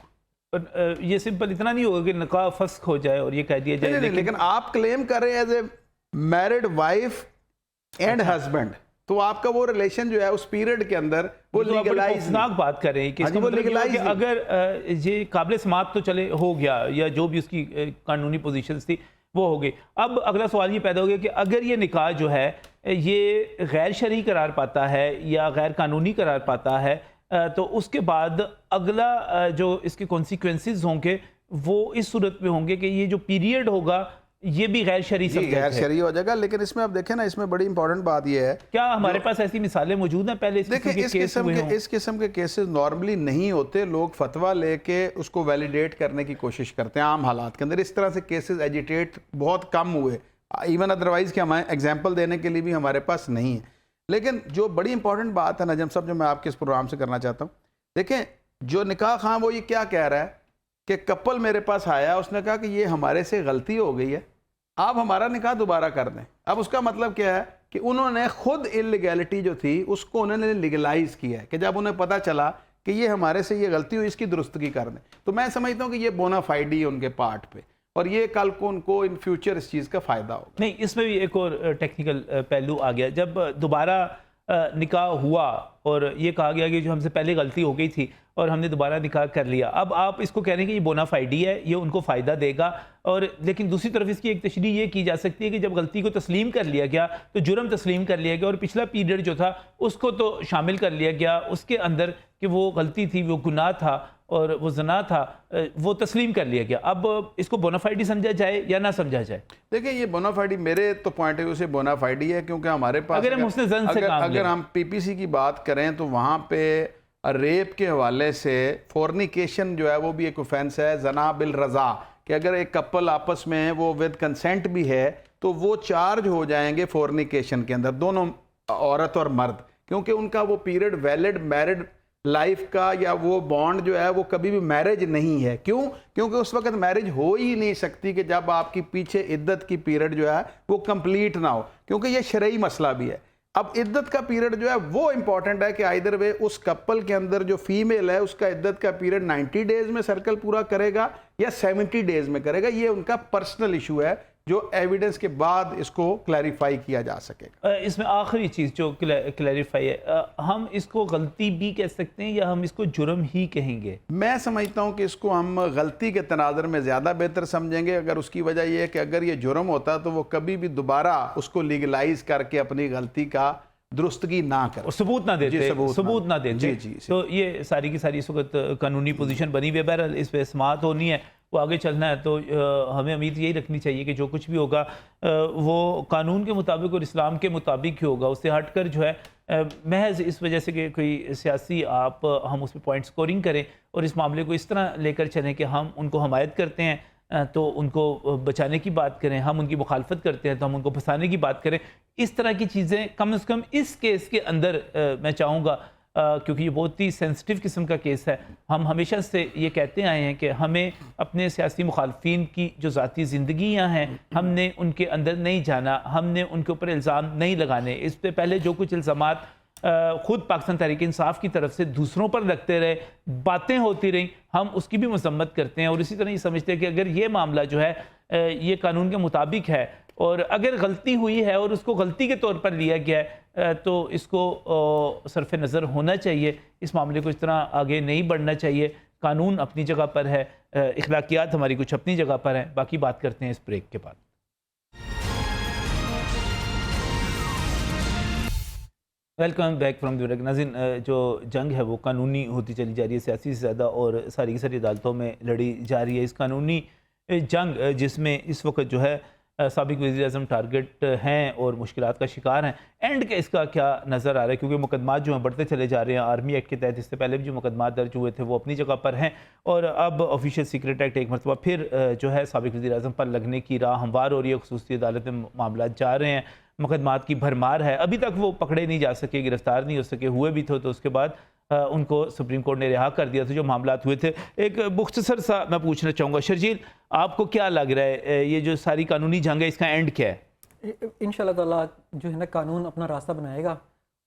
पर ये सिंपल इतना नहीं होगा कि निकाह फस्ख हो जाए और ये कह दिया जाए। लेकिन आप क्लेम कर रहे हैं as a married wife and husband, तो आपका वो रिलेशन जो है उस पीरियड के अंदर वो लीगलाइज बात कर रहे हैं कि हाँ जी, वो मतलब कि legalize अगर ये काबिल समाप्त तो चले हो गया या जो भी उसकी कानूनी पोजीशन थी वो हो गई। अब अगला सवाल ये पैदा हो गया कि अगर ये निकाह जो है ये गैर शरई करार पाता है या गैर कानूनी करार पाता है तो उसके बाद अगला जो इसके कॉन्सिक्वेंसेस होंगे वो इस सूरत में होंगे कि ये जो पीरियड होगा ये भी गैर शरई गैर शरई हो जाएगा। लेकिन इसमें आप देखें ना, इसमें बड़ी इंपॉर्टेंट बात ये है, क्या हमारे पास ऐसी मिसालें मौजूद हैं पहले देखिए इस किस्म के केसेस नॉर्मली नहीं होते। लोग फतवा लेके उसको वैलिडेट करने की कोशिश करते हैं आम हालात के अंदर। इस तरह से केसेस एजिटेट बहुत कम हुए, इवन अदरवाइज के हमारे एग्जाम्पल देने के लिए भी हमारे पास नहीं है। लेकिन जो बड़ी इंपॉर्टेंट बात है नजम साहब, जो मैं आपके इस प्रोग्राम से करना चाहता हूँ, देखें जो निकाह खां वो ये क्या कह रहा है कि कपल मेरे पास आया, उसने कहा कि ये हमारे से गलती हो गई है, आप हमारा निकाह दोबारा कर दें। अब उसका मतलब क्या है कि उन्होंने खुद इलीगैलिटी जो थी उसको उन्होंने लीगलाइज किया है कि जब उन्हें पता चला कि ये हमारे से ये गलती हुई, इसकी दुरुस्तगी कर दें। तो मैं समझता हूँ कि ये बोनाफाइडी है उनके पार्ट पे, और ये कल को उनको इन फ्यूचर इस चीज़ का फ़ायदा होगा। नहीं, इसमें भी एक और टेक्निकल पहलू आ गया। जब दोबारा निकाह हुआ और ये कहा गया कि जो हमसे पहले गलती हो गई थी और हमने दोबारा निकाह कर लिया, अब आप इसको कह रहे हैं कि ये बोनाफाइडी है, ये उनको फ़ायदा देगा। और लेकिन दूसरी तरफ इसकी एक तशरीह ये की जा सकती है कि जब गलती को तस्लीम कर लिया गया तो जुर्म तस्लीम कर लिया गया और पिछला पीरियड जो था उसको तो शामिल कर लिया गया उसके अंदर कि वो गलती थी, वो गुनाह था और वो जना था, वो तस्लीम कर लिया गया। अब इसको बोनाफाइडी समझा जाए या ना समझा जाए? देखिए ये बोनाफाइडी मेरे तो पॉइंट ऑफ व्यू से बोनाफाइडी है, क्योंकि हमारे पास अगर हम पीपीसी की बात करें तो वहाँ पे रेप के हवाले से फोर्निकेशन जो है वो भी एक ऑफेंस है, जना बिल रज़ा, कि अगर एक कपल आपस में वो विद कंसेंट भी है तो वो चार्ज हो जाएंगे फोर्निकेशन के अंदर, दोनों औरत और मर्द, क्योंकि उनका वो पीरियड वैलिड मैरिड लाइफ का या वो बॉन्ड जो है वो कभी भी मैरिज नहीं है। क्यों? क्योंकि उस वक्त मैरिज हो ही नहीं सकती कि जब आपकी पीछे इद्दत की पीरियड जो है वो कंप्लीट ना हो, क्योंकि ये शरई मसला भी है। अब इद्दत का पीरियड जो है वो इंपॉर्टेंट है कि आइदर वे उस कपल के अंदर जो फीमेल है उसका इद्दत का पीरियड 90 डेज में सर्कल पूरा करेगा या 70 डेज में करेगा। ये उनका पर्सनल इशू है जो एविडेंस के बाद इसको क्लैरिफाई किया जा सकेगा। इसमें आखिरी चीज़ जो क्लैरिफाई है, हम इसको गलती भी कह सकते हैं या हम इसको जुर्म ही कहेंगे? मैं समझता हूं कि इसको हम गलती के तनाज़र में ज़्यादा बेहतर समझेंगे। अगर उसकी वजह यह है कि अगर ये जुर्म होता तो वो कभी भी दोबारा उसको लीगलाइज करके अपनी गलती का दुरुस्तगी ना कर, सबूत ना देते, सबूत ना देते। जी। तो ये सारी की सारी इस वक्त कानूनी पोजीशन बनी हुई है। बहरहाल इस पर समाअत होनी है, वो आगे चलना है, तो हमें उम्मीद यही रखनी चाहिए कि जो कुछ भी होगा वो कानून के मुताबिक और इस्लाम के मुताबिक ही होगा। उससे हटकर जो है महज इस वजह से कि कोई सियासी हम उस पर पॉइंट स्कोरिंग करें और इस मामले को इस तरह लेकर चलें कि हम उनको हमायत करते हैं तो उनको बचाने की बात करें, हम उनकी मुखालफत करते हैं तो हम उनको फंसाने की बात करें। इस तरह की चीज़ें कम से कम इस केस के अंदर मैं चाहूँगा, क्योंकि ये बहुत ही सेंसिटिव किस्म का केस है। हम हमेशा से ये कहते आए हैं कि हमें अपने सियासी मुखालफिन की जो ज़ाती ज़िंदगियाँ हैं हमने उनके अंदर नहीं जाना, हमने उनके ऊपर इल्ज़ाम नहीं लगाने। इस पे पहले जो कुछ इल्ज़ामात खुद पाकिस्तान तहरीक इंसाफ की तरफ से दूसरों पर लगते रहे, बातें होती रहीं, हम उसकी भी मजम्मत करते हैं और इसी तरह ये समझते हैं कि अगर ये मामला जो है ये कानून के मुताबिक है और अगर गलती हुई है और उसको गलती के तौर पर लिया गया है तो इसको सरफ नज़र होना चाहिए, इस मामले को इस तरह आगे नहीं बढ़ना चाहिए। कानून अपनी जगह पर है, इखलाकियात हमारी कुछ अपनी जगह पर हैं। बाकी बात करते हैं इस ब्रेक के बाद। Welcome back from the break. नाज़रीन, जो जंग है वो कानूनी होती चली जा रही है, सियासी से ज़्यादा, और सारी की सारी अदालतों में लड़ी जा रही है। इस कानूनी जंग जिसमें इस वक्त जो है साबिक वज़ीर-ए-आज़म टारगेट हैं और मुश्किलात का शिकार हैं, एंड के इसका क्या नज़र आ रहा है? क्योंकि मुकदमात जो हैं बढ़ते चले जा रहे हैं। आर्मी एक्ट के तहत इससे पहले भी जो मुकदमात दर्ज हुए थे वो अपनी जगह पर हैं, और अब ऑफिशियल सीक्रेट एक्ट एक मरतबा फिर जो है साबिक वज़ीर-ए-आज़म पर लगने की राह हमवार हो रही है। खुसूसी अदालत में मामला जा रहे हैं, मुकदमात की भरमार है। अभी तक वो पकड़े नहीं जा सके, गिरफ्तार नहीं हो सके, हुए भी थे तो उसके बाद उनको सुप्रीम कोर्ट ने रिहा कर दिया था जो मामलात हुए थे। एक मुख्तसर सा मैं पूछना चाहूँगा, शर्जील, आपको क्या लग रहा है ये जो सारी कानूनी जंग है इसका एंड क्या है? इंशाल्लाह ताला जो है ना कानून अपना रास्ता बनाएगा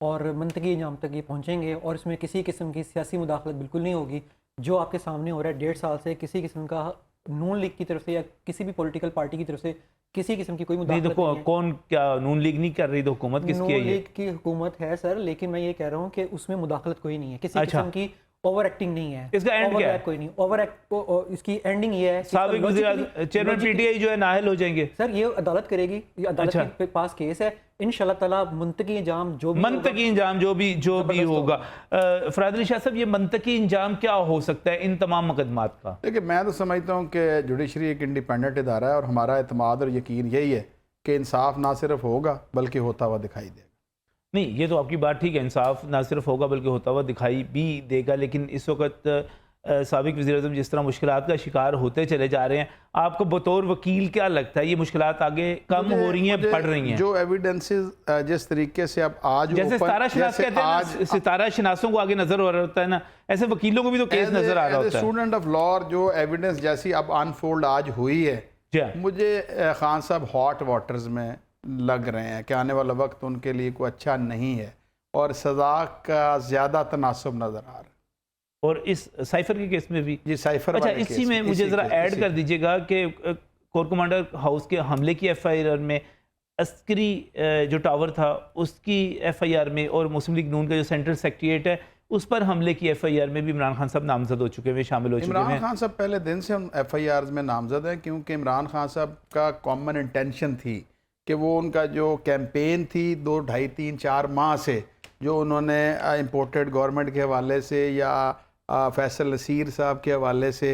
और मंतकी अंजाम तक ये पहुँचेंगे, और इसमें किसी किस्म की सियासी मुदाखलत बिल्कुल नहीं होगी। जो आपके सामने हो रहा है 1.5 साल से, किसी किस्म का नून लीग की तरफ से या किसी भी पॉलिटिकल पार्टी की तरफ से किसी किस्म की कोई नहीं, मुदाखलत देखो नहीं है। कौन, क्या नून लीग नहीं कर रही तो हुकूमत किसकी नून है ये? लीग की हुकूमत है सर, लेकिन मैं ये कह रहा हूँ कि उसमें मुदाखलत कोई नहीं है, किसी अच्छा। किस्म की ओवर एक्टिंग नहीं है। इसका एंड क्या है? कोई नहीं ओवर एक्ट, इसकी एंडिंग ये है कि साबिक वज़ीर चेयरमैन पीटीआई जो है नाअहल हो जाएंगे। सर ये अदालत करेगी, ये अदालत अच्छा। के पास केस है। इंशाल्लाह ताला मुंतकी इंजाम जो भी मंतकी इंजाम जो भी होगा। फराद अली शाह साहब, ये मंतकी इंजाम क्या हो सकता है इन तमाम मुकदमात का? देखिए, मैं तो समझता हूँ कि जुडिशरी एक इंडिपेंडेंट इदारा है, और हमारा एतमाद और यकीन यही है कि इंसाफ ना सिर्फ होगा बल्कि होता हुआ दिखाई देगा। नहीं, ये तो आपकी बात ठीक है, इंसाफ ना सिर्फ होगा बल्कि होता हुआ दिखाई भी देगा। लेकिन इस वक्त साबिक वज़ीर-ए-आज़म जिस तरह मुश्किलात का शिकार होते चले जा रहे हैं, आपको बतौर वकील क्या लगता है ये मुश्किलात आगे कम हो रही हैं, बढ़ रही हैं? जो एविडेंसेस जिस तरीके से अब आज जैसे सितारा शनास कहते हैं ना, सितारा शनासों को आगे नजर हो रहा होता है ना, ऐसे वकीलों को भी तो केस नजर आ रहा होता है। स्टूडेंट ऑफ लॉ जो एविडेंस जैसी अब अनफोल्ड आज हुई है, मुझे खान साहब हॉट वाटर्स में लग रहे हैं कि आने वाला वक्त उनके लिए कोई अच्छा नहीं है, और सज़ा का ज़्यादा तनासब नज़र आ रहा है। और इस साइफर के केस में भी जी, साइफर अच्छा, इसी में मुझे ज़रा ऐड कर दीजिएगा कि कोर कमांडर हाउस के हमले की FIR में अस्करी जो टावर था उसकी FIR में, और मुस्लिम लीग नून का जो सेंट्रल सेक्रेटेरिएट है उस पर हमले की FIR में भी इमरान खान साहब नामजद हो चुके हैं, शामिल हो चुके हैं। इमरान खान साहब पहले दिन से FIRs में नामजद हैं, क्योंकि इमरान खान साहब का कॉमन इंटेंशन थी कि वो उनका जो कैंपेन थी 2, 2.5, 3, 4 माह से, जो उन्होंने इम्पोर्टेड गवर्नमेंट के हवाले से या फैसल नसीर साहब के हवाले से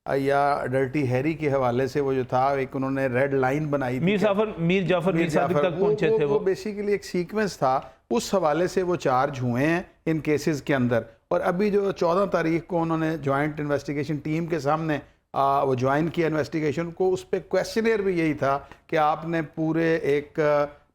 या डर्टी हैरी के हवाले से, वो जो था एक उन्होंने रेड लाइन बनाई थी। मीर जाफर तक पहुंचे थे। वो बेसिकली एक सीक्वेंस था, उस हवाले से वो चार्ज हुए हैं इन केसेस के अंदर। और अभी जो 14 तारीख को उन्होंने जॉइंट इन्वेस्टिगेशन टीम के सामने वो ज्वाइन किया इन्वेस्टिगेशन को, उस पर क्वेश्चनर भी यही था कि आपने पूरे एक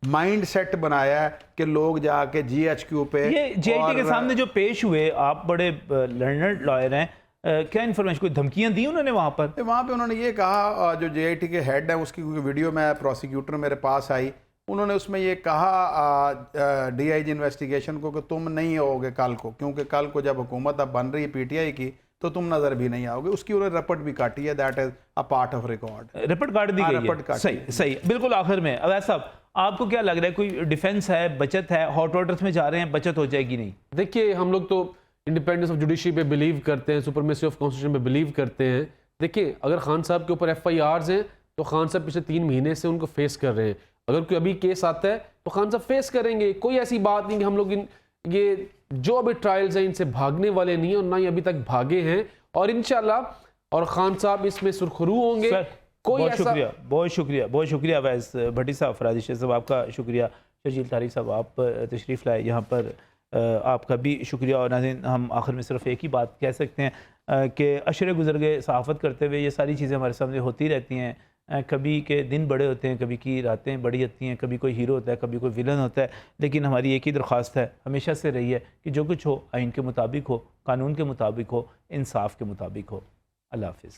माइंड सेट बनाया है कि लोग जाके GHQ पे, ये JIT के सामने जो पेश हुए, आप बड़े लर्नर्ड लॉयर हैं, क्या इन्फॉर्मेशन, कोई धमकियां दी उन्होंने वहाँ पर? वहाँ पे उन्होंने ये कहा, जो JIT के हेड है उसकी वीडियो में प्रोसिक्यूटर मेरे पास आई, उन्होंने उसमें ये कहा DIG इन्वेस्टिगेशन को कि तुम नहीं आओगे कल को, क्योंकि कल को जब हुकूमत अब बन रही है PTI की तो तुम नजर भी नहीं आओगे। उसकी उन्होंने रपट भी काटी है, that is a part of record. रपट काट दी गई है। सही बिल्कुल। आखिर में अवैध साहब, आपको क्या लग रहा है, कोई डिफेंस है, बचत है? हॉट वाटर्स में जा रहे हैं, बचत हो जाएगी नहीं? देखिए, हम लोग तो इंडिपेंडेंस ऑफ जुडिशरी पे बिलीव करते हैं, सुपरमेसी ऑफ कॉन्स्टिट्यूशन पे बिलीव करते हैं। देखिए, अगर खान साहब के ऊपर FIRs हैं तो खान साहब पिछले 3 महीने से उनको फेस कर रहे हैं। अगर कोई अभी केस आता है तो खान साहब फेस करेंगे। कोई ऐसी बात नहीं कि हम लोग ये जो अभी ट्रायल्स हैं इनसे भागने वाले नहीं है, और ना ही अभी तक भागे हैं, और इंशाल्लाह और खान साहब इसमें सुरखरू होंगे। कोई बहुत शुक्रिया अवैस भट्टी साहब, फराज शाह साहब आपका शुक्रिया, शर्जील तारिक साहब आप तशरीफ़ लाए यहाँ पर, आपका भी शुक्रिया। और नाज़रीन, हम आखिर में सिर्फ एक ही बात कह सकते हैं कि अशरे गुजर गए सहाफ़त करते हुए ये सारी चीज़ें हमारे सामने होती रहती हैं। कभी के दिन बड़े होते हैं, कभी की रातें बड़ी होती हैं, कभी कोई हीरो होता है, कभी कोई विलन होता है, लेकिन हमारी एक ही दरख्वास्त है, हमेशा से रही है कि जो कुछ हो आइन के मुताबिक हो, कानून के मुताबिक हो, इंसाफ के मुताबिक हो। अल्लाह हाफ़िज़।